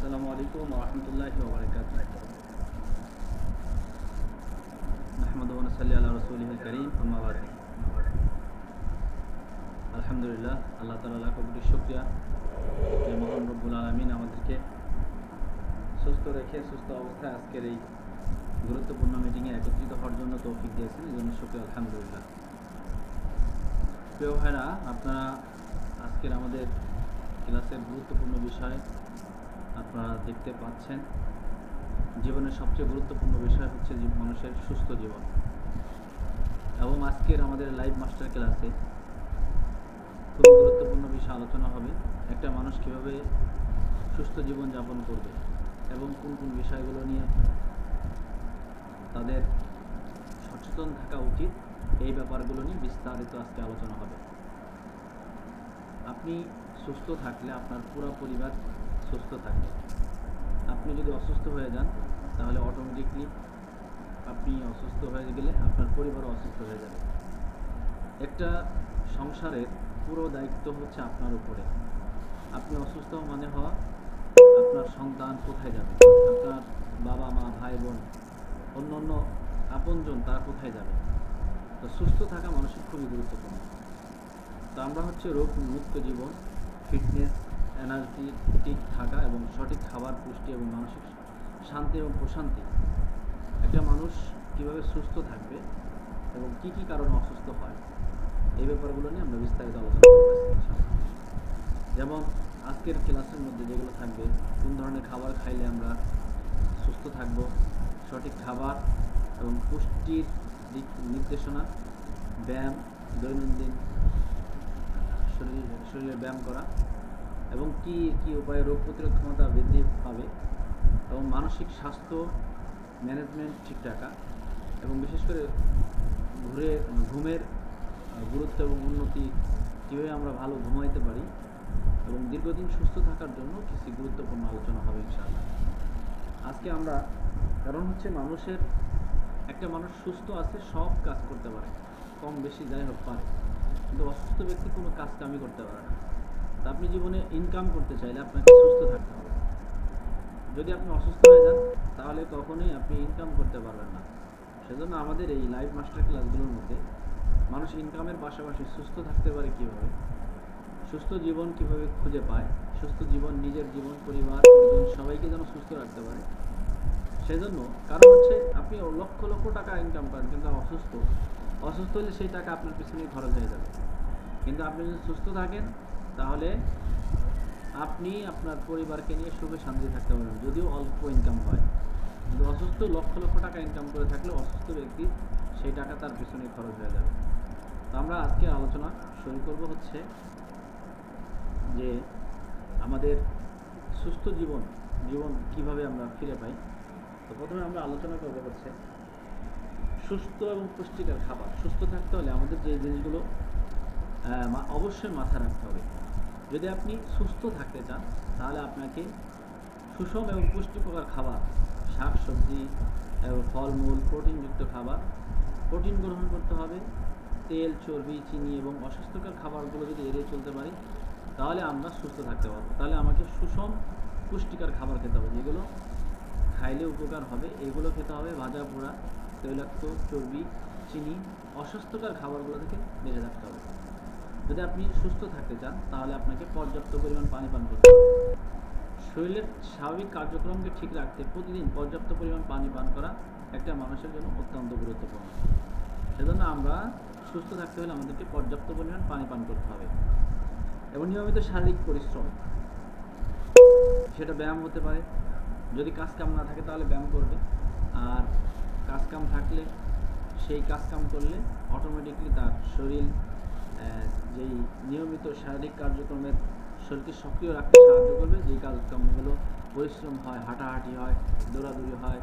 আসসালামু আলাইকুম ওয়া রাহমাতুল্লাহি ওয়া বারাকাতুহু। নাহমাদুহু ওয়া নুসাল্লি আলা রাসূলিহিল কারীম, আম্মা বা'দ। আলহামদুলিল্লাহ, আল্লাহ তাআলা লাখ কোটি শুকরিয়া যে মহান রব্বুল আলামিন আমাদেরকে সুস্থ রেখে সুস্থ অবস্থায় আজকের এই গুরুত্বপূর্ণ মিটিংয়ে একত্রিত হওয়ার জন্য তৌফিক দিয়েছেন, এই জন্য শুকরিয়া আলহামদুলিল্লাহ। প্রিয় ভাইরা, আপনারা আজকের আমাদের ক্লাসের গুরুত্বপূর্ণ বিষয় আপনারা দেখতে পাচ্ছেন। জীবনের সবচেয়ে গুরুত্বপূর্ণ বিষয় হচ্ছে মানুষের সুস্থ জীবন। এবং আজকের আমাদের লাইভ মাস্টার ক্লাসে খুবই গুরুত্বপূর্ণ বিষয় আলোচনা হবে। একটা মানুষ কীভাবে সুস্থ জীবন যাপন করবে এবং কোন কোন বিষয়গুলো নিয়ে তাদের সচেতন থাকা উচিত, এই ব্যাপারগুলো নিয়ে বিস্তারিত আজকে আলোচনা হবে। আপনি সুস্থ থাকলে আপনার পুরো পরিবার সুস্থ থাকবে। আপনি যদি অসুস্থ হয়ে যান তাহলে অটোমেটিকলি আপনি অসুস্থ হয়ে গেলে আপনার পরিবারও অসুস্থ হয়ে যাবে। একটা সংসারের পুরো দায়িত্ব হচ্ছে আপনার উপরে। আপনি অসুস্থ মানে হওয়া, আপনার সন্তান কোথায় যাবে, আপনার বাবা মা ভাই বোন অন্য অন্য আপনজন তারা কোথায় যাবে। তো সুস্থ থাকা মানুষের খুবই গুরুত্বপূর্ণ। তো আমরা হচ্ছে রোগ মুক্ত জীবন, ফিটনেস, এনার্জেটিক থাকা এবং সঠিক খাবার, পুষ্টি এবং মানসিক শান্তি এবং প্রশান্তি। একটা মানুষ কীভাবে সুস্থ থাকবে এবং কি কি কারণে অসুস্থ হয়, এই ব্যাপারগুলো নিয়ে আমরা বিস্তারিত আলোচনা করতেছি। যেমন আজকের ক্লাসের মধ্যে যেগুলো থাকবে, কোন ধরনের খাবার খাইলে আমরা সুস্থ থাকব, সঠিক খাবার এবং পুষ্টির দিক নির্দেশনা, ব্যায়াম, দৈনন্দিন শরীরে ব্যায়াম করা এবং কি কি উপায়ে রোগ প্রতিরোধ ক্ষমতা বৃদ্ধি পাবে এবং মানসিক স্বাস্থ্য ম্যানেজমেন্ট ঠিক রাখা এবং বিশেষ করে ঘুমের গুরুত্ব এবং উন্নতি, কীভাবে আমরা ভালো ঘুমাইতে পারি এবং দীর্ঘদিন সুস্থ থাকার জন্য কিছু গুরুত্বপূর্ণ আলোচনা হবে ইনশাআল্লাহ আজকে আমরা। কারণ হচ্ছে একটা মানুষ সুস্থ আছে, সব কাজ করতে পারে, কম বেশি যাই হোক পারে, কিন্তু অসুস্থ ব্যক্তি কোনো কাজ কামই করতে পারে না। তা আপনি জীবনে ইনকাম করতে চাইলে আপনাকে সুস্থ থাকতে হবে। যদি আপনি অসুস্থ হয়ে যান তাহলে কখনোই আপনি ইনকাম করতে পারবেন না। সেজন্য আমাদের এই লাইভ মাস্টার ক্লাসগুলোর মধ্যে মানুষ ইনকামের পাশাপাশি সুস্থ থাকতে পারে কীভাবে, সুস্থ জীবন কীভাবে খুঁজে পায়, সুস্থ জীবন নিজের জীবন, পরিবার, পরিজন সবাইকে যেন সুস্থ রাখতে পারে। সেজন্য কারণ হচ্ছে আপনি লক্ষ লক্ষ টাকা ইনকাম করেন কিন্তু অসুস্থ হলে সেই টাকা আপনার পিছনেই খরচ হয়ে যাবে। কিন্তু আপনি যদি সুস্থ থাকেন তাহলে আপনি আপনার পরিবারকে নিয়ে সুখে শান্তি থাকতে পারবেন, যদিও অল্প ইনকাম হয়। কিন্তু অসুস্থ লক্ষ লক্ষ টাকা ইনকাম করে থাকলে অসুস্থ ব্যক্তির সেই টাকা তার পিছনে খরচ হয়ে যাবে। তো আমরা আজকে আলোচনা শুরু করব হচ্ছে যে আমাদের সুস্থ জীবন কিভাবে আমরা ফিরে পাই। তো প্রথমে আমরা আলোচনা করব হচ্ছে সুস্থ এবং পুষ্টিকর খাবার। সুস্থ থাকতে হলে আমাদের যে জিনিসগুলো অবশ্যই মাথায় রাখতে হবে। যদি আপনি সুস্থ থাকতে চান তাহলে আপনাকে সুষম এবং পুষ্টিকর খাবার, শাক সবজি এবং ফলমূল, প্রোটিনযুক্ত খাবার, প্রোটিন গ্রহণ করতে হবে। তেল, চর্বি, চিনি এবং অস্বাস্থ্যকর খাবারগুলো যদি এড়িয়ে চলতে পারি তাহলে আমরা সুস্থ থাকতে পারবো। তাহলে আমাকে সুষম পুষ্টিকর খাবার খেতে হবে, যেগুলো খাইলে উপকার হবে, এগুলো খেতে হবে। ভাজা পোড়া, তৈলাক্ত, চর্বি, চিনি, অস্বাস্থ্যকর খাবারগুলো থেকে বেঁচে থাকতে হবে। যদি আপনি সুস্থ থাকতে চান তাহলে আপনাকে পর্যাপ্ত পরিমাণ পানি পান করতে হবে। শরীরের স্বাভাবিক কার্যক্রমকে ঠিক রাখতে প্রতিদিন পর্যাপ্ত পরিমাণ পানি পান করা একটা মানুষের জন্য অত্যন্ত গুরুত্বপূর্ণ। সেজন্য আমরা সুস্থ থাকতে হলে আমাদেরকে পর্যাপ্ত পরিমাণ পানি পান করতে হবে এবং নিয়মিত শারীরিক পরিশ্রম, সেটা ব্যায়াম হতে পারে। যদি কাজ কাম না থাকে তাহলে ব্যায়াম করবে, আর কাজ কাম থাকলে সেই কাজ কাম করলে অটোমেটিকলি তার শরীর যেই নিয়মিত শারীরিক কার্যক্রমের শরীরকে সক্রিয় রাখতে সাহায্য করবে। যেই কাজকর্মগুলো পরিশ্রম হয়, হাঁটাহাঁটি হয়, দৌড়াদৌড়ি হয়,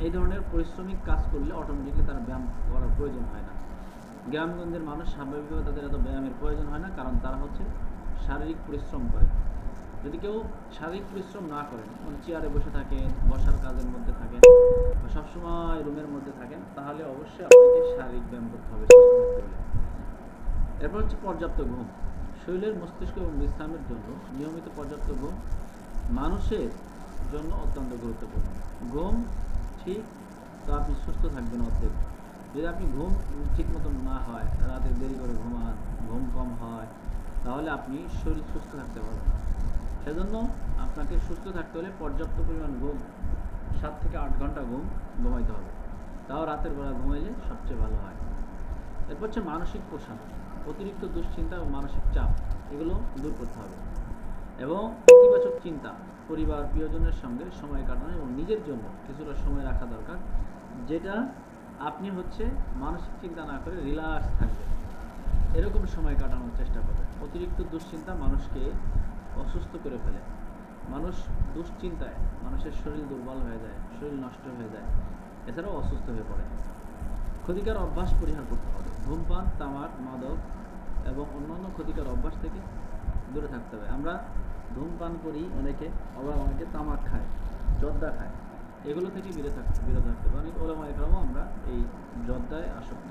এই ধরনের পরিশ্রমিক কাজ করলে অটোমেটিকলি তার ব্যায়াম করার প্রয়োজন হয় না। গ্রামগঞ্জের মানুষ স্বাভাবিকভাবে তাদের এত ব্যায়ামের প্রয়োজন হয় না, কারণ তারা হচ্ছে শারীরিক পরিশ্রম করে। যদি কেউ শারীরিক পরিশ্রম না করেন, মানে চেয়ারে বসে থাকেন, বসার কাজের মধ্যে থাকেন, সবসময় রুমের মধ্যে থাকেন, তাহলে অবশ্যই আপনাকে শারীরিক ব্যায়াম করতে হবে সুস্থ থাকতে হলে। এরপর হচ্ছে পর্যাপ্ত ঘুম। শরীরের, মস্তিষ্ক এবং বিশ্রামের জন্য নিয়মিত পর্যাপ্ত ঘুম মানুষের জন্য অত্যন্ত গুরুত্বপূর্ণ। ঘুম ঠিক, তো আপনি সুস্থ থাকবেন অর্ধেক। যদি আপনি ঘুম ঠিক মতন না হয়, রাতে দেরি করে ঘুমান, ঘুম কম হয়, তাহলে আপনি শরীর সুস্থ থাকতে পারবেন না। সেজন্য আপনাকে সুস্থ থাকতে হলে পর্যাপ্ত পরিমাণ ঘুম, 7 থেকে 8 ঘন্টা ঘুমাইতে হবে। তাও রাতের বেলা ঘুমাইলে সবচেয়ে ভালো হয়। এরপর হচ্ছে মানসিক প্রশান্ত। অতিরিক্ত দুশ্চিন্তা ও মানসিক চাপ এগুলো দূর করতে হবে, এবং ইতিবাচক চিন্তা, পরিবার প্রিয়জনের সঙ্গে সময় কাটানো এবং নিজের জন্য কিছুটা সময় রাখা দরকার, যেটা আপনি হচ্ছে মানসিক চিন্তা না করে রিল্যাক্স থাকবেন, এরকম সময় কাটানোর চেষ্টা করবেন। অতিরিক্ত দুশ্চিন্তা মানুষকে অসুস্থ করে ফেলে। মানুষ দুশ্চিন্তায় মানুষের শরীর দুর্বল হয়ে যায়, শরীর নষ্ট হয়ে যায়, এছাড়াও অসুস্থ হয়ে পড়ে। ক্ষতিকর অভ্যাস পরিহার করতে হবে। ধূমপান, তামাক, মাদক এবং অন্যান্য ক্ষতিকর অভ্যাস থেকে দূরে থাকতে হবে। আমরা ধূমপান করি অনেকে, আবার অনেকে তামাক খায়, জর্দা খায়, এগুলো থেকে বিরত থাকতে হবে। অনেক ওলামা একরামও আমরা এই জর্দায় আসক্ত,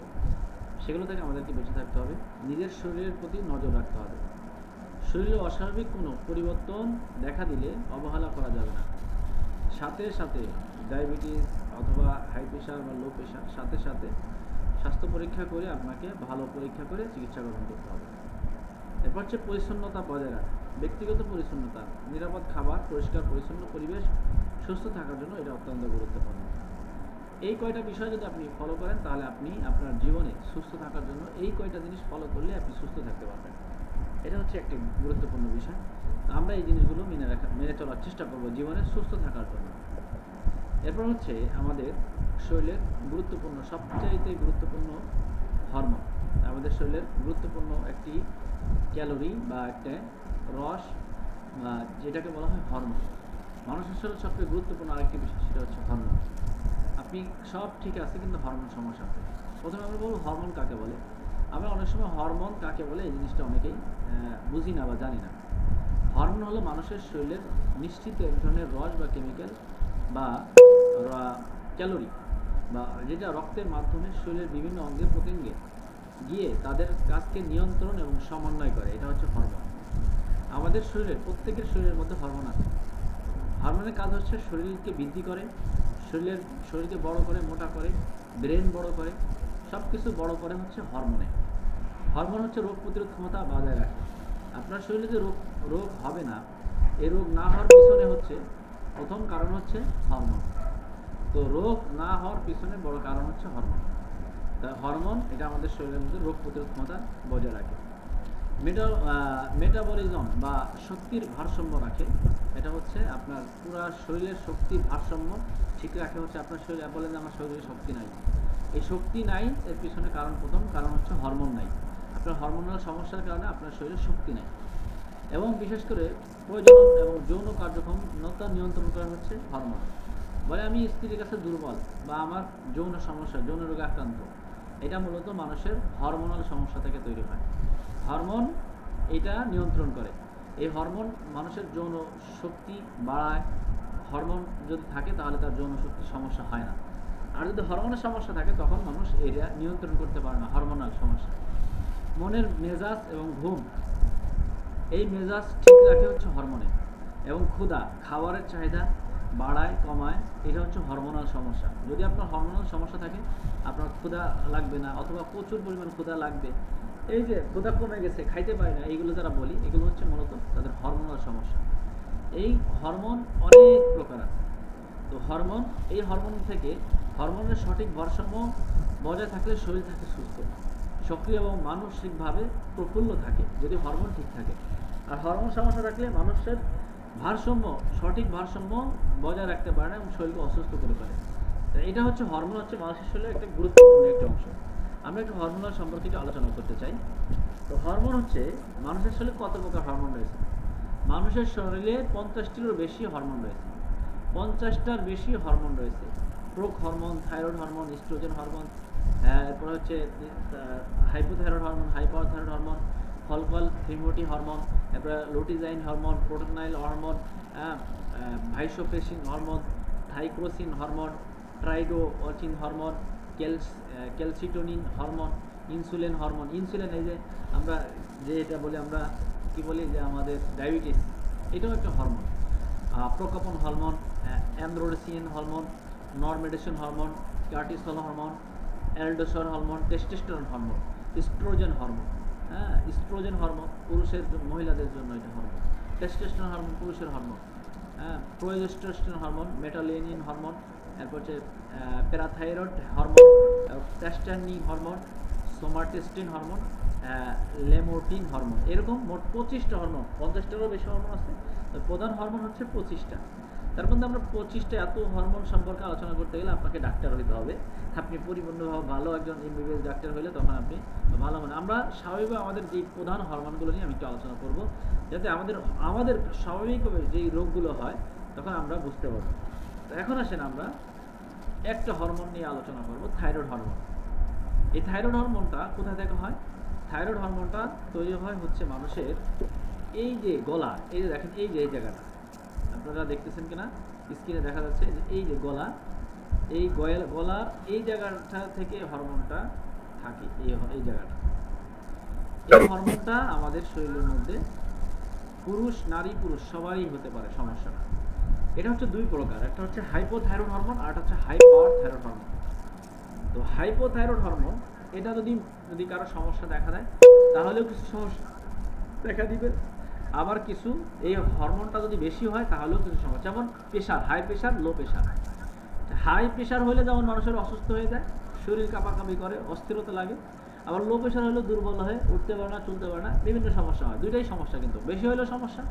সেগুলো থেকে আমাদেরকে বেঁচে থাকতে হবে। নিজের শরীরের প্রতি নজর রাখতে হবে। শরীরে অস্বাভাবিক কোনো পরিবর্তন দেখা দিলে অবহেলা করা যাবে না। সাথে সাথে ডায়াবেটিস অথবা হাই প্রেশার বা লো প্রেশার, সাথে সাথে স্বাস্থ্য পরীক্ষা করে আপনাকে ভালো পরীক্ষা করে চিকিৎসা গ্রহণ করতে হবে। এরপর হচ্ছে পরিচ্ছন্নতা বজায় রাখা। ব্যক্তিগত পরিচ্ছন্নতা, নিরাপদ খাবার, পরিষ্কার পরিচ্ছন্ন পরিবেশ, সুস্থ থাকার জন্য এটা অত্যন্ত গুরুত্বপূর্ণ। এই কয়টা বিষয় যদি আপনি ফলো করেন, তাহলে আপনি আপনার জীবনে সুস্থ থাকার জন্য এই কয়টা জিনিস ফলো করলে আপনি সুস্থ থাকতে পারবেন। এটা হচ্ছে একটি গুরুত্বপূর্ণ বিষয়। আমরা এই জিনিসগুলো মেনে চলার চেষ্টা করব জীবনে সুস্থ থাকার জন্য। এরপর হচ্ছে আমাদের শরীরের গুরুত্বপূর্ণ, সবচাইতে গুরুত্বপূর্ণ হরমোন। আমাদের শরীরের গুরুত্বপূর্ণ একটি ক্যালোরি বা একটা রস, বা যেটাকে বলা হয় হরমোন। মানুষের শরীরে সবচেয়ে গুরুত্বপূর্ণ আরেকটি বিষয়, সেটা হচ্ছে হরমোন। আপনি সব ঠিক আছে, কিন্তু হরমোন সমস্যা আছে। প্রথমে আমরা বলবো হরমোন কাকে বলে। আমরা অনেক সময় হরমোন কাকে বলে এই জিনিসটা অনেকেই বুঝি না বা জানি না। হরমোন হলো মানুষের শরীরের নিশ্চিত এক ধরনের রস বা কেমিক্যাল বা ক্যালোরি, বা যেটা রক্তের মাধ্যমে শরীরের বিভিন্ন অঙ্গে প্রত্যঙ্গে গিয়ে তাদের কাজকে নিয়ন্ত্রণ এবং সমন্বয় করে। এটা হচ্ছে হরমোন। আমাদের শরীরের প্রত্যেকের শরীরের মধ্যে হরমোন আছে। হরমোনের কাজ হচ্ছে শরীরকে বৃদ্ধি করে, শরীরকে বড় করে, মোটা করে, ব্রেন বড় করে, সব কিছু বড় করে হচ্ছে হরমোনে। হরমোন হচ্ছে রোগ প্রতিরোধ ক্ষমতা বজায় রাখে। আপনার শরীরে যে রোগ হবে না, এই রোগ না হওয়ার পিছনে হচ্ছে প্রথম কারণ হচ্ছে হরমোন। তো রোগ না হওয়ার পিছনে বড় কারণ হচ্ছে হরমোন। তা হরমোন এটা আমাদের শরীরের মধ্যে রোগ প্রতিরোধ ক্ষমতা বজায় রাখে। মেটাবলিজম বা শক্তির ভারসাম্য রাখে। এটা হচ্ছে আপনার পুরো শরীরের শক্তির ভারসাম্য ঠিক রাখে। হচ্ছে আপনার শরীরে বলেন যে আমার শরীরে শক্তি নাই, এই শক্তি নাই এর পিছনে প্রথম কারণ হচ্ছে হরমোন নাই। আপনার হরমোনাল সমস্যার কারণে আপনার শরীরে শক্তি নেই। এবং বিশেষ করে প্রজনন এবং যৌন কার্যক্ষমতা নিয়ন্ত্রণ করা হচ্ছে হরমোন। বলে আমি স্ত্রীর কাছে দুর্বল বা আমার যৌন সমস্যা, যৌন রোগে আক্রান্ত, এটা মূলত মানুষের হরমোনাল সমস্যা থেকে তৈরি হয়। হরমোন এটা নিয়ন্ত্রণ করে। এই হরমোন মানুষের যৌন শক্তি বাড়ায়। হরমোন যদি থাকে তাহলে তার যৌন শক্তির সমস্যা হয় না। আর যদি হরমোনের সমস্যা থাকে তখন মানুষ এটা নিয়ন্ত্রণ করতে পারে না, হরমোনাল সমস্যা। মনের মেজাজ এবং ঘুম, এই মেজাজ ঠিক রাখে হচ্ছে হরমোনে। এবং ক্ষুধা, খাবারের চাহিদা বাড়ায় কমায়, এটা হচ্ছে হরমোনাল সমস্যা। যদি আপনার হরমোনাল সমস্যা থাকে, আপনার ক্ষুধা লাগবে না, অথবা প্রচুর পরিমাণ ক্ষুধা লাগবে। এই যে ক্ষুধা কমে গেছে, খাইতে পারে না, এইগুলো যারা বলি, এগুলো হচ্ছে মূলত তাদের হরমোনাল সমস্যা। এই হরমোন অনেক প্রকার আছে। তো এই হরমোন থেকে হরমোনের সঠিক ভারসাম্য বজায় থাকলে শরীর থাকে সুস্থ, সক্রিয় এবং মানসিকভাবে প্রফুল্ল থাকে, যদি হরমোন ঠিক থাকে। আর হরমোন সমস্যা থাকলে মানুষের সঠিক ভারসাম্য বজায় রাখতে পারে না এবং শরীরকে অসুস্থ করে ফেলে। এটা হচ্ছে হরমোন, হচ্ছে মানুষের শরীরের একটা গুরুত্বপূর্ণ একটা অংশ। আমরা একটু হরমোনাল সম্পর্কে একটু আলোচনা করতে চাই। তো হরমোন হচ্ছে মানুষের শরীরে কত প্রকার হরমোন রয়েছে। মানুষের শরীরে 50টিরও বেশি হরমোন রয়েছে। 50টার বেশি হরমোন রয়েছে। প্রোক hormone, thyroid hormone, estrogen hormone, এরপর হচ্ছে হাইপোথাইরয়েড হরমোন, হাইপারথাইরয়েড হরমোন, ফলকল থিমোটি হরমোন, এরপরে লুটিজাইন হরমোন, প্রোটোনাইল hormone, vasopressin hormone, thyroxine hormone, ট্রাইডোঅচিন hormone, calcitonin hormone, insulin hormone. Insulin এই যে আমরা এটা বলি, আমরা কি বলি যে আমাদের ডায়াবেটিস, এটাও একটা হরমোন। প্রকোপন হরমোন, অ্যান্ড্রোডেসিন হরমোন, নরমেডেশন hormone, cortisol hormone, aldosterone hormone, testosterone hormone, estrogen hormone. হ্যাঁ, ইস্ট্রোজেন হরমোন পুরুষের মহিলাদের জন্য এটা হরমোন। টেস্টোস্টেরন হরমোন পুরুষের হরমোন। হ্যাঁ, প্রোজেস্টেরন হরমোন, মেটালেনিন হরমোন, এরপর হচ্ছে প্যারাথাইরয়েড হরমোন, টেস্টানিন হরমোন, সোমাটেস্টিন হরমোন, লেমোটিন হরমোন। এরকম মোট 25টা হরমোন, 50টারও বেশি হরমোন আছে। প্রধান হরমোন হচ্ছে 25টা। তার মধ্যে আমরা 25টা এত হরমোন সম্পর্কে আলোচনা করতে গেলে আপনাকে ডাক্তার হইতে হবে। আপনি পরিপূর্ণভাবে ভালো একজন এমবিবিএস ডাক্তার হলে তখন আপনি ভালো মানে আমরা স্বাভাবিকভাবে আমাদের যে প্রধান হরমোনগুলো নিয়ে আমি একটু আলোচনা করব, যাতে আমাদের স্বাভাবিকভাবে যেই রোগগুলো হয় তখন আমরা বুঝতে পারবো। তো এখন আসেন আমরা একটা হরমোন নিয়ে আলোচনা করব, থাইরয়েড হরমোন। এই থাইরয়েড হরমোনটা কোথা থেকে হয়? থাইরয়েড হরমোনটা তৈরি হয় হচ্ছে মানুষের এই যে গলা, এই যে দেখেন এই যে এই জায়গাটা আপনারা দেখতেছেন কিনা স্ক্রিনে দেখা যাচ্ছে যে এই যে গলা, এই গলার এই জায়গাটা থেকে হরমোনটা থাকে। এই জায়গাটা, এই হরমোনটা আমাদের শরীরের মধ্যে পুরুষ নারী পুরুষ সবারই হতে পারে সমস্যাটা। এটা হচ্ছে দুই প্রকার, একটা হচ্ছে হাইপোথাইরয়েড হরমোন আর একটা হচ্ছে হাই পাওয়ার থাইরয়েড হরমোন। তো হাইপোথাইরয়েড হরমোন এটা যদি কারো সমস্যা দেখা দেয় তাহলেও কিছু সমস্যা দেখা দিবে, আবার কিছু এই হরমোনটা যদি বেশি হয় তাহলেও কিছু সমস্যা, যেমন pressure, high pressure, low pressure. High pressure হলে যেমন মানুষের অসুস্থ হয়ে যায়, শরীর কাঁপাকাঁপি করে, অস্থিরতা লাগে। আবার লো প্রেশার হলে দুর্বল হয়, উঠতে পারে না, চলতে পারে না, বিভিন্ন সমস্যা হয়। দুইটাই সমস্যা, কিন্তু বেশি হলেও সমস্যা।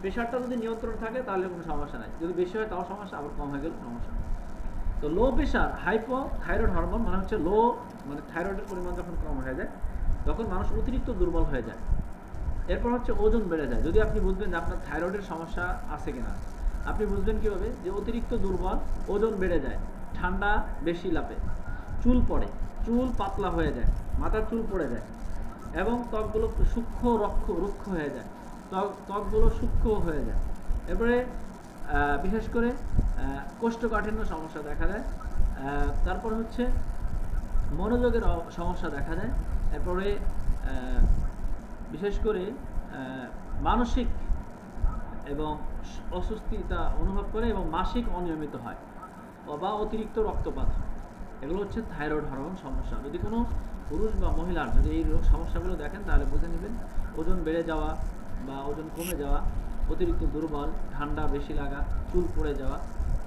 প্রেশারটা যদি নিয়ন্ত্রণ থাকে তাহলে কোনো সমস্যা নাই, যদি বেশি হয় তাও সমস্যা, আবার কম হয়ে গেলে সমস্যা। তো লো প্রেশার হাইপোথাইরয়েড হরমোন মানে হচ্ছে লো, মানে থাইরয়েডের পরিমাণ যখন কম হয়ে যায় তখন মানুষ অতিরিক্ত দুর্বল হয়ে যায়। এরপর হচ্ছে ওজন বেড়ে যায়। যদি আপনি বুঝবেন যে আপনার থাইরয়েডের সমস্যা আছে কিনা, আপনি বুঝবেন কীভাবে? যে অতিরিক্ত দুর্বল, ওজন বেড়ে যায়, ঠান্ডা বেশি লাপে, চুল পড়ে, চুল পাতলা হয়ে যায়, মাথার চুল পড়ে যায়, এবং ত্বকগুলো সূক্ষ্ম রুক্ষ হয়ে যায়, ত্বকগুলো সূক্ষ্ম হয়ে যায়। এরপরে বিশেষ করে কোষ্ঠকাঠিন্য সমস্যা দেখা দেয়। তারপর হচ্ছে মনোযোগের সমস্যা দেখা যায়। এরপরে বিশেষ করে মানসিক এবং অস্বস্তিতা অনুভব করে এবং মাসিক অনিয়মিত হয় বা অতিরিক্ত রক্তপাত হয়। এগুলো হচ্ছে থাইরয়েড হরমোন সমস্যা। যদি কোনো পুরুষ বা মহিলার যদি এই সমস্যাগুলো দেখেন তাহলে বুঝে নেবেন ওজন বেড়ে যাওয়া বা ওজন কমে যাওয়া, অতিরিক্ত দুর্বল, ঠান্ডা বেশি লাগা, চুল পড়ে যাওয়া,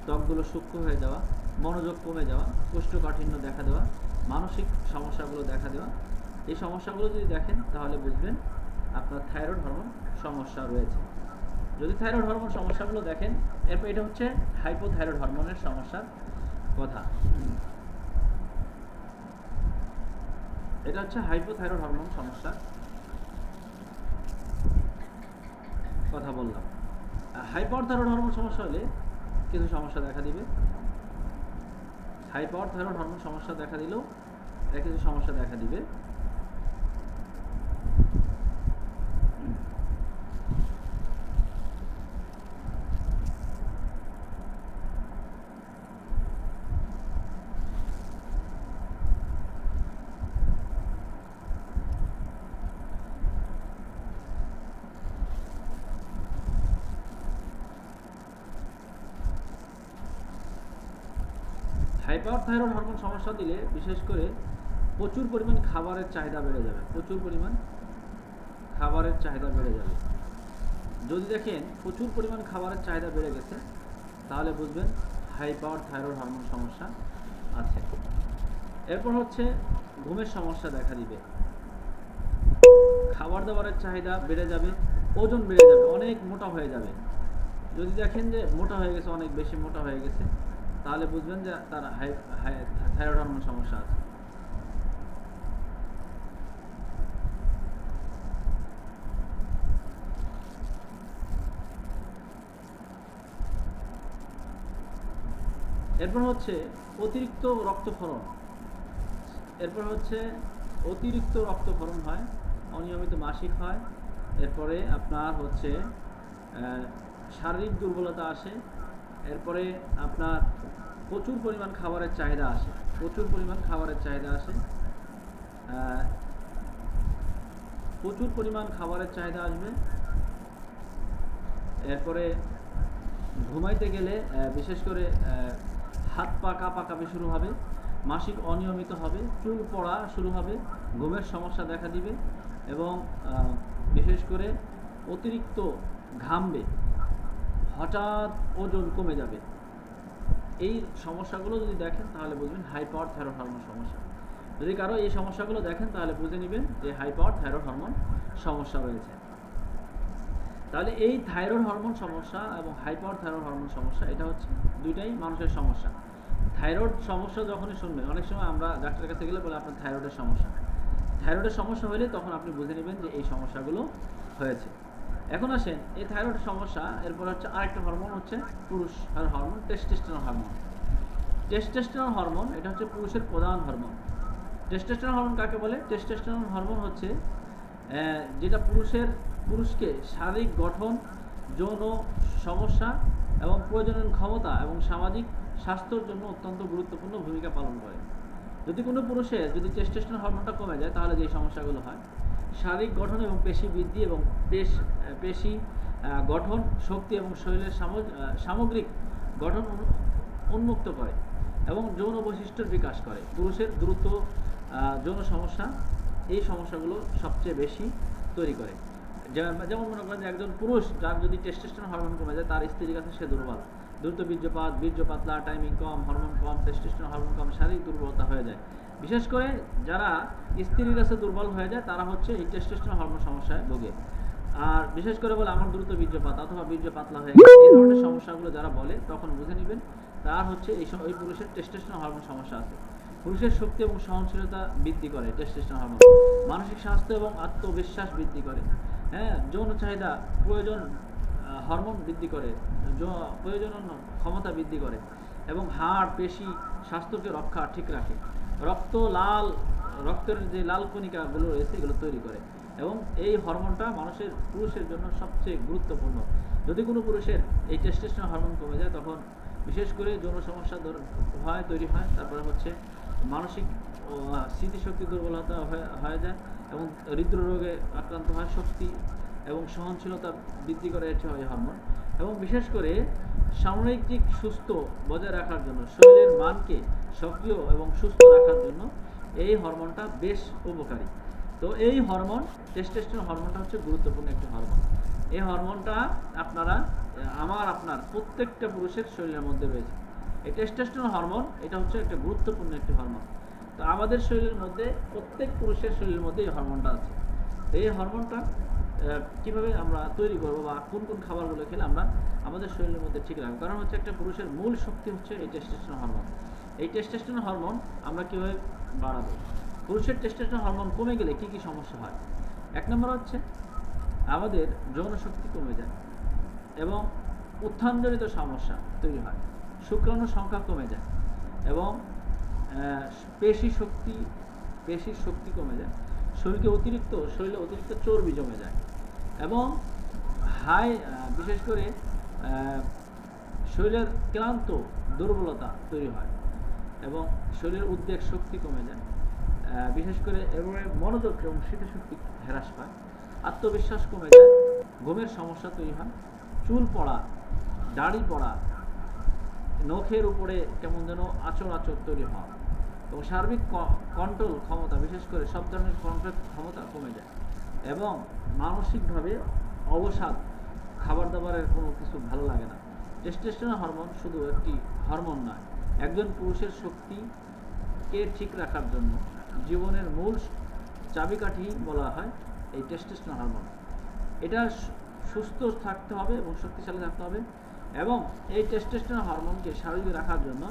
ত্বকগুলো সূক্ষ্ম হয়ে যাওয়া, মনোযোগ কমে যাওয়া, কোষ্ঠকাঠিন্য দেখা দেওয়া, মানসিক সমস্যাগুলো দেখা দেওয়া। এই সমস্যাগুলো যদি দেখেন তাহলে বুঝবেন আপনার থাইরয়েড হরমোন সমস্যা রয়েছে। যদি থাইরয়েড হরমোন সমস্যাগুলো দেখেন, এরপর এটা হচ্ছে হাইপোথাইরয়েড হরমোনের সমস্যার কথা। এটা হচ্ছে হাইপোথাইরয়েড হরমোন সমস্যার কথা বললাম। হাইপারথাইরয়েড হরমোন সমস্যা হলে কিছু সমস্যা দেখা দিবে। হাইপারথাইরয়েড হরমোন সমস্যা দেখা দিলেও কিছু সমস্যা দেখা দিবে। হাইপারথাইরয়েড হরমোন সমস্যা দিলে বিশেষ করে প্রচুর পরিমাণ খাবারের চাহিদা বেড়ে যাবে, প্রচুর পরিমাণ খাবারের চাহিদা বেড়ে যাবে। যদি দেখেন প্রচুর পরিমাণ খাবারের চাহিদা বেড়ে গেছে তাহলে বুঝবেন হাইপারথাইরয়েড হরমোন সমস্যা আছে। এরপর হচ্ছে ঘুমের সমস্যা দেখা দিবে, খাবার দাবারের চাহিদা বেড়ে যাবে, ওজন বেড়ে যাবে, অনেক মোটা হয়ে যাবে। যদি দেখেন যে মোটা হয়ে গেছে, অনেক বেশি মোটা হয়ে গেছে, তাহলে বুঝবেন যে তার থাইরয়েড হরমোন সমস্যা আছে। এরপর হচ্ছে অতিরিক্ত রক্তক্ষরণ। হয়, অনিয়মিত মাসিক হয়। এরপরে আপনার হচ্ছে শারীরিক দুর্বলতা আসে। এরপরে আপনার প্রচুর পরিমাণ খাবারের চাহিদা আসে, প্রচুর পরিমাণ খাবারের চাহিদা আসবে। এরপরে ঘুমাইতে গেলে বিশেষ করে হাত পা কাঁপাকাঁপি শুরু হবে, মাসিক অনিয়মিত হবে, চুল পড়া শুরু হবে, ঘুমের সমস্যা দেখা দিবে এবং বিশেষ করে অতিরিক্ত ঘামবে, হঠাৎ ওজন কমে যাবে। এই সমস্যাগুলো যদি দেখেন তাহলে বুঝবেন হাই পাওয়ার থাইরয়েড হরমোন সমস্যা। যদি কারো এই সমস্যাগুলো দেখেন তাহলে বুঝে নেবেন যে হাই পাওয়ার থাইরয়েড হরমোন সমস্যা রয়েছে। তাহলে এই থাইরয়েড হরমোন সমস্যা এবং হাই পাওয়ার থাইরয়েড হরমোন সমস্যা এটা হচ্ছে দুইটাই মানুষের সমস্যা। থাইরয়েড সমস্যা যখনই শুনবেন, অনেক সময় আমরা ডাক্তারের কাছে গেলে বলে আপনার থাইরয়েডের সমস্যা। থাইরয়েডের সমস্যা হলে তখন আপনি বুঝে নেবেন যে এই সমস্যাগুলো হয়েছে। এখন আসেন এই থাইরয়েড সমস্যা, এরপর হচ্ছে আরেকটা হরমোন হচ্ছে পুরুষের hormone, testosterone hormone. Testosterone hormone এটা হচ্ছে পুরুষের প্রধান হরমোন। টেস্টোস্টেরন হরমোন কাকে বলে? টেস্টোস্টেরন হরমোন হচ্ছে যেটা পুরুষকে শারীরিক গঠন, যৌন সমস্যা এবং প্রজনন ক্ষমতা এবং সামাজিক স্বাস্থ্যের জন্য অত্যন্ত গুরুত্বপূর্ণ ভূমিকা পালন করে। যদি কোনো পুরুষের যদি টেস্টোস্টেরন হরমোনটা কমে যায় তাহলে যে সমস্যাগুলো হয়, শারীরিক গঠন এবং পেশি বৃদ্ধি এবং পেশি গঠন, শক্তি এবং শরীরের সামগ্রিক গঠন উন্মুক্ত করে এবং যৌন বৈশিষ্ট্যের বিকাশ করে। পুরুষের দ্রুত যৌন সমস্যা এই সমস্যাগুলো সবচেয়ে বেশি তৈরি করে। যেমন মনে করেন যে একজন পুরুষ যার যদি টেস্টোস্টেরন হরমোন কমে যায়, তার স্ত্রীর কাছে সে দুর্বল, দ্রুত বীর্য পাতলা, টাইমিং কম, হরমোন কম, টেস্টোস্টেরন হরমোন কম, শারীরিক দুর্বলতা হয়ে যায়। বিশেষ করে যারা স্ত্রীর কাছে দুর্বল হয়ে যায় তারা হচ্ছে এই টেস্টোস্টেরন হরমোন সমস্যায় ভোগে। আর বিশেষ করে বলে আমার দ্রুত বীর্যপাত অথবা বীর্য পাতলা হয়ে গেছে, এই ধরনের সমস্যাগুলো যারা বলে তখন বুঝে নেবেন তার হচ্ছে এই পুরুষের টেস্টোস্টেরন হরমোন সমস্যা আছে। পুরুষের শক্তি এবং সহনশীলতা বৃদ্ধি করে টেস্টোস্টেরন হরমোন, মানসিক স্বাস্থ্য এবং আত্মবিশ্বাস বৃদ্ধি করে, যৌন চাহিদা প্রয়োজন হরমোন বৃদ্ধি করে, প্রয়োজনীয় ক্ষমতা বৃদ্ধি করে এবং হাড়, পেশি স্বাস্থ্যকে ঠিক রাখে। রক্তের যে লাল কণিকাগুলো রয়েছে এগুলো তৈরি করে এবং এই হরমোনটা পুরুষের জন্য সবচেয়ে গুরুত্বপূর্ণ। যদি কোনো পুরুষের এই টেস্টোস্টেরন হরমোন কমে যায় তখন বিশেষ করে যৌন সমস্যা তৈরি হয়। তারপরে হচ্ছে মানসিক স্মৃতিশক্তি দুর্বলতা হয়ে যায় এবং হৃদরোগে আক্রান্ত হয়, শক্তি এবং সহনশীলতা বৃদ্ধি করে এটি হয় হরমোন। এবং বিশেষ করে সাময়িক সুস্থ বজায় রাখার জন্য, শরীরের মানকে সক্রিয় এবং সুস্থ রাখার জন্য এই হরমোনটা বেশ উপকারী। তো এই হরমোন টেস্টোস্টেরন হরমোনটা হচ্ছে গুরুত্বপূর্ণ একটি হরমোন। এই হরমোনটা আপনার প্রত্যেকটা পুরুষের শরীরের মধ্যে রয়েছে। এই টেস্টোস্টেরন হরমোন এটা হচ্ছে একটা গুরুত্বপূর্ণ একটি হরমোন। তো আমাদের শরীরের মধ্যে, প্রত্যেক পুরুষের শরীরের মধ্যে এই হরমোনটা আছে। এই হরমোনটা কিভাবে আমরা তৈরি করবো বা কোন কোন খাবারগুলো খেলে আমরা আমাদের শরীরের মধ্যে ঠিক রাখবো? কারণ হচ্ছে একটা পুরুষের মূল শক্তি হচ্ছে এই টেস্টোস্টেরন হরমোন। এই টেস্টোস্টেরন হরমোন আমরা কীভাবে বাড়াবো? পুরুষের টেস্টোস্টেরন হরমোন কমে গেলে কী কী সমস্যা হয়? এক নম্বর হচ্ছে আমাদের যৌন শক্তি কমে যায় এবং উত্থানজনিত সমস্যা তৈরি হয়, শুক্রাণুর সংখ্যা কমে যায় এবং পেশির শক্তি কমে যায়, শরীরে অতিরিক্ত চর্বি জমে যায় এবং বিশেষ করে শরীরের ক্লান্ত দুর্বলতা তৈরি হয় এবং শরীরের উদ্বেগ শক্তি কমে যায়, বিশেষ করে এবং মনোযোগ এবং স্মৃতিশক্তি হ্রাস পায়, আত্মবিশ্বাস কমে যায়, ঘুমের সমস্যা তৈরি হয়, চুল পড়া, দাড়ি পড়া, নখের উপরে কেমন যেন আচর তৈরি হয় এবং সার্বিক কন্ট্রোল ক্ষমতা, বিশেষ করে সব ধরনের কন্ট্রোল ক্ষমতা কমে যায় এবং মানসিকভাবে অবসাদ, খাবার দাবারের কোনো কিছু ভালো লাগে না। টেস্টোস্টেরন হরমোন শুধু একটি হরমোন নয়, একজন পুরুষের শক্তিকে ঠিক রাখার জন্য জীবনের মূল চাবিকাঠি বলা হয় এই টেস্টোস্টেরন হরমোন। এটা সুস্থ থাকতে হবে এবং শক্তিশালী থাকতে হবে এবং এই টেস্টোস্টেরন হরমোনকে স্বাভাবিক রাখার জন্য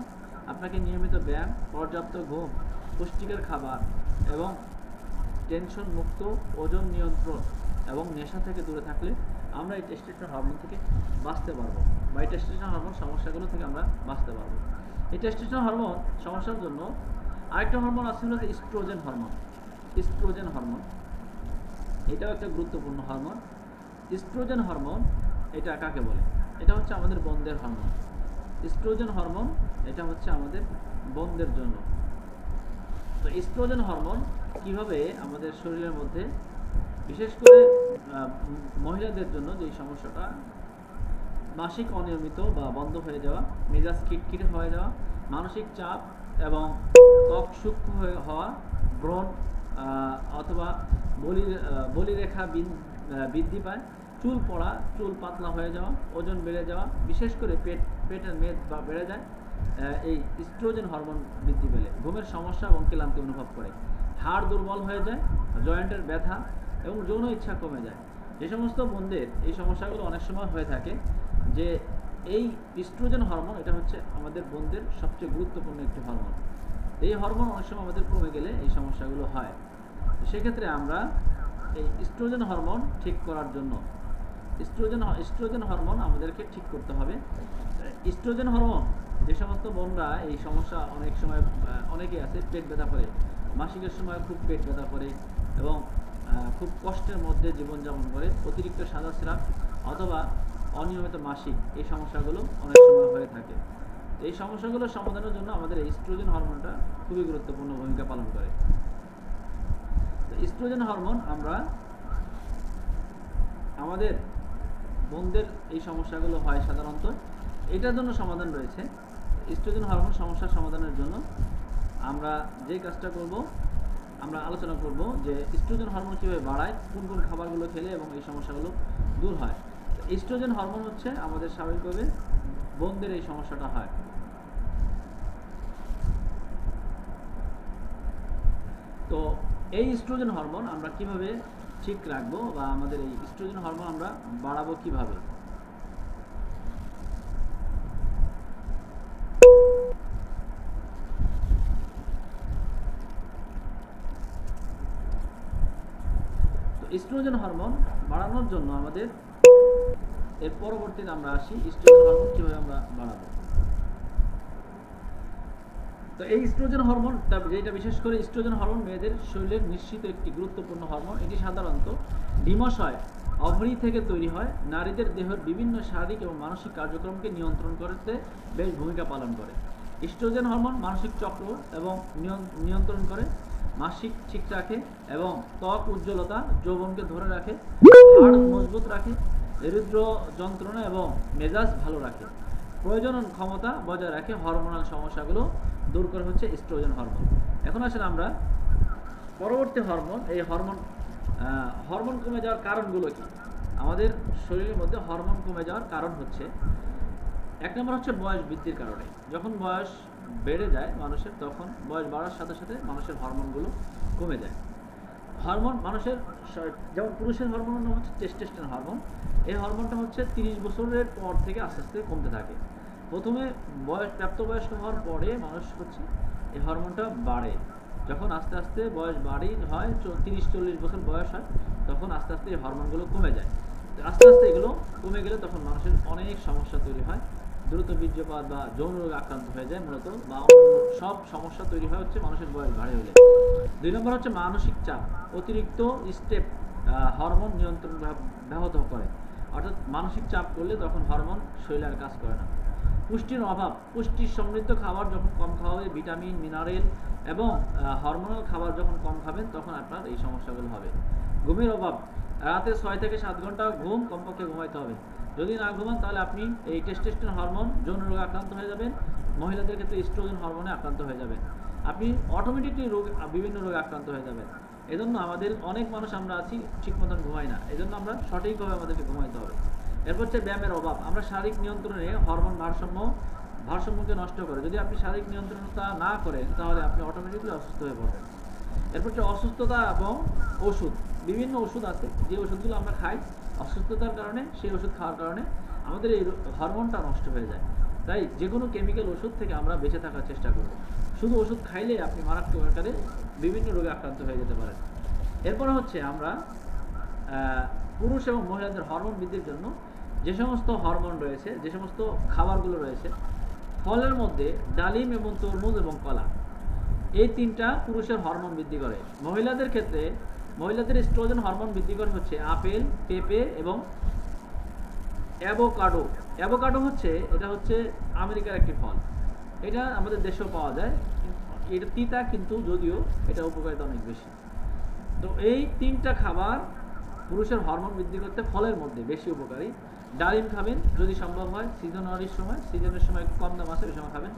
আপনাকে নিয়মিত ব্যায়াম, পর্যাপ্ত ঘুম, পুষ্টিকর খাবার এবং টেনশন মুক্ত, ওজন নিয়ন্ত্রণ এবং নেশা থেকে দূরে থাকলে আমরা এই টেস্টোস্টেরন হরমোন থেকে বাঁচতে পারবো বা এই টেস্টোস্টেরন হরমোন সমস্যাগুলো থেকে আমরা বাঁচতে পারবো। এই টেস্টোস্টেরন হরমোন সমস্যার জন্য আরেকটা হরমোন আছে হলো ইস্ট্রোজেন হরমোন। এটাও একটা গুরুত্বপূর্ণ হরমোন। ইস্ট্রোজেন হরমোন এটা কাকে বলে? এটা হচ্ছে আমাদের বন্দের হরমোন। ইস্ট্রোজেন হরমোন এটা হচ্ছে আমাদের বন্দের জন্য। তো ইস্ট্রোজেন হরমোন কিভাবে আমাদের শরীরের মধ্যে, বিশেষ করে মহিলাদের জন্য যে সমস্যাটা, মাসিক অনিয়মিত বা বন্ধ হয়ে যাওয়া, মেজাজ খিটখিটে হয়ে যাওয়া, মানসিক চাপ এবং ত্বক সূক্ষ্ম হওয়া, ব্রণ অথবা বলিরেখা বৃদ্ধি পায়, চুল পড়া, চুল পাতলা হয়ে যাওয়া, ওজন বেড়ে যাওয়া, বিশেষ করে পেটের মেদ বা বেড়ে যায় এই ইস্ট্রোজেন হরমোন বৃদ্ধি পেলে, ঘুমের সমস্যা এবং ক্লান্তি অনুভব করে, হাড় দুর্বল হয়ে যায়, জয়েন্টের ব্যথা এবং যৌন ইচ্ছা কমে যায়। যে সমস্ত বোনদের এই সমস্যাগুলো অনেক সময় হয়ে থাকে, যে এই ইস্ট্রোজেন হরমোন এটা হচ্ছে আমাদের বোনদের সবচেয়ে গুরুত্বপূর্ণ একটি হরমোন। এই হরমোন অনেক সময় আমাদের কমে গেলে এই সমস্যাগুলো হয়। সেক্ষেত্রে আমরা এই ইস্ট্রোজেন হরমোন ঠিক করার জন্য ইস্ট্রোজেন হরমোন আমাদেরকে ঠিক করতে হবে। ইস্ট্রোজেন হরমোন যে সমস্ত বোনরা এই সমস্যা অনেক সময় অনেকেই আছে, পেট ব্যথা করে, মাসিকের সময় খুব পেট ব্যথা করে এবং খুব কষ্টের মধ্যে জীবনযাপন করে, অতিরিক্ত সাদা স্রাব অথবা অনিয়মিত মাসিক, এই সমস্যাগুলো অনেক সময় হয়ে থাকে। এই সমস্যাগুলো সমাধানের জন্য আমাদের ইস্ট্রোজেন হরমোনটা খুবই গুরুত্বপূর্ণ ভূমিকা পালন করে। ইস্ট্রোজেন হরমোন আমরা আমাদের বোনদের এই সমস্যাগুলো হয় সাধারণত, এটার জন্য সমাধান রয়েছে। ইস্ট্রোজেন হরমোন সমস্যার সমাধানের জন্য আমরা যে কাজটা করব, আমরা আলোচনা করব যে ইস্ট্রোজেন হরমোন কীভাবে বাড়ায়, কোন কোন খাবারগুলো খেলে এবং এই সমস্যাগুলো দূর হয়। ইস্ট্রোজেন হরমোন হচ্ছে আমাদের স্বাভাবিকভাবে বোনদের এই সমস্যাটা হয়। তো এই ইস্ট্রোজেন হরমোন আমরা কিভাবে ঠিক রাখবো বা আমাদের এই ইস্ট্রোজেন হরমোন আমরা বাড়াবো কিভাবে? তো ইস্ট্রোজেন হরমোন বাড়ানোর জন্য আমাদের এর পরবর্তীতে আমরা আসি ইস্ট্রোজেন হরমোন কিভাবে আমরা বাড়াবো। তো এই ইস্ট্রোজেন হরমোন, যেটা বিশেষ করে ইস্ট্রোজেন হরমোন মেয়েদের শরীরের নিশ্চিত একটি গুরুত্বপূর্ণ হরমোন। এটি সাধারণত ডিম্বাশয় অভরি থেকে তৈরি হয়। নারীদের দেহের বিভিন্ন শারীরিক এবং মানসিক কার্যক্রমকে নিয়ন্ত্রণ করতে বেশ ভূমিকা পালন করে। ইস্ট্রোজেন হরমোন মানসিক চক্র এবং নিয়ন্ত্রণ করে, মাসিক ঠিক রাখে এবং ত্বক উজ্জ্বলতা, যৌবনকে ধরে রাখে, হাড় মজবুত রাখে, হৃদৃ যন্ত্রণা এবং মেজাজ ভালো রাখে, প্রজনন ক্ষমতা বজায় রাখে। হরমোনাল সমস্যাগুলো দূর করে হচ্ছে ইস্ট্রোজেন হরমোন। এখন আসলে আমরা পরবর্তী হরমোন, এই হরমোন কমে যাওয়ার কারণগুলো কি? আমাদের শরীরের মধ্যে হরমোন কমে যাওয়ার কারণ হচ্ছে, এক নম্বর হচ্ছে বয়স বৃদ্ধির কারণে। যখন বয়স বেড়ে যায় মানুষের, তখন বয়স বাড়ার সাথে সাথে মানুষের হরমোনগুলো কমে যায়। হরমোন মানুষের, যেমন পুরুষের হরমোনের নাম হচ্ছে টেস্টোস্টেরন হরমোন। এই হরমোনটা হচ্ছে 30 বছরের পর থেকে আস্তে আস্তে কমতে থাকে। প্রথমে প্রাপ্তবয়স্ক হওয়ার পরে মানুষ হচ্ছে এই হরমোনটা বাড়ে। যখন আস্তে আস্তে বয়স হয় 30-40 বছর বয়স হয়, তখন আস্তে আস্তে এই হরমোনগুলো কমে যায়। আস্তে আস্তে এগুলো কমে গেলে তখন মানুষের অনেক সমস্যা তৈরি হয়, দ্রুত বীর্যপাত বা যৌন রোগে আক্রান্ত হয়ে যায় মূলত, বা সব সমস্যা তৈরি হয় হচ্ছে মানুষের বয়স বাড়ে হলে। 2 নম্বর হচ্ছে মানসিক চাপ। অতিরিক্ত স্টেপ হরমোন নিয়ন্ত্রণ ব্যাহত করে, অর্থাৎ মানসিক চাপ করলে তখন হরমোন শরীরে আর কাজ করে না। পুষ্টির অভাব, পুষ্টি সমৃদ্ধ খাবার যখন কম খাওয়া হবে, ভিটামিন, মিনারেল এবং হরমোনাল খাবার যখন কম খাবেন, তখন আপনার এই সমস্যাগুলো হবে। ঘুমের অভাব, রাতে 6 থেকে 7 ঘন্টা ঘুম কমপক্ষে ঘুমাইতে হবে। যদি না ঘুমান তাহলে আপনি এই টেস্টোস্টেরন হরমোন যৌন রোগে আক্রান্ত হয়ে যাবেন। মহিলাদের ক্ষেত্রে ইস্ট্রোজেন হরমোনে আক্রান্ত হয়ে যাবেন, আপনি অটোমেটিকলি বিভিন্ন রোগে আক্রান্ত হয়ে যাবেন। এজন্য আমাদের অনেক মানুষ আমরা আছি ঠিক মতন ঘুমাই না, এজন্য আমরা সঠিকভাবে আমাদেরকে ঘুমাইতে হবে। এরপর হচ্ছে ব্যায়ামের অভাব। আমরা শারীরিক নিয়ন্ত্রণে হরমোন ভারসাম্যকে নষ্ট করে। যদি আপনি শারীরিক নিয়ন্ত্রণতা না করেন তাহলে আপনি অটোমেটিকলি অসুস্থ হয়ে পড়বেন। এরপর হচ্ছে অসুস্থতা এবং ওষুধ। বিভিন্ন ওষুধ আছে, যে ওষুধগুলো আমরা খাই অসুস্থতার কারণে, সেই ওষুধ খাওয়ার কারণে আমাদের এই হরমোনটা নষ্ট হয়ে যায়। তাই যে কোনো কেমিক্যাল ওষুধ থেকে আমরা বেঁচে থাকার চেষ্টা করব। শুধু ওষুধ খাইলে আপনি মারাত্মক আকারে বিভিন্ন রোগে আক্রান্ত হয়ে যেতে পারেন। এরপরে হচ্ছে আমরা পুরুষ এবং মহিলাদের হরমোন বৃদ্ধির জন্য যে সমস্ত হরমোন রয়েছে, যে সমস্ত খাবারগুলো রয়েছে, ফলের মধ্যে ডালিম এবং তরমুজ এবং কলা, এই 3টা পুরুষের হরমোন বৃদ্ধি করে। মহিলাদের ক্ষেত্রে মহিলাদের ইস্ট্রোজেন হরমোন বৃদ্ধি করে হচ্ছে আপেল, পেঁপে এবং অ্যাভোকাডো। অ্যাভোকাডো এটা হচ্ছে আমেরিকার একটি ফল, এটা আমাদের দেশেও পাওয়া যায়। এটা তিতা, কিন্তু যদিও এটা উপকারিতা অনেক বেশি। তো এই 3টা খাবার পুরুষের হরমোন বৃদ্ধি করতে ফলের মধ্যে বেশি উপকারী। ডালিম খাবেন যদি সম্ভব হয়, সিজনারির সময়, সিজনের সময় একটু কম দাম আছে ওই সময় খাবেন।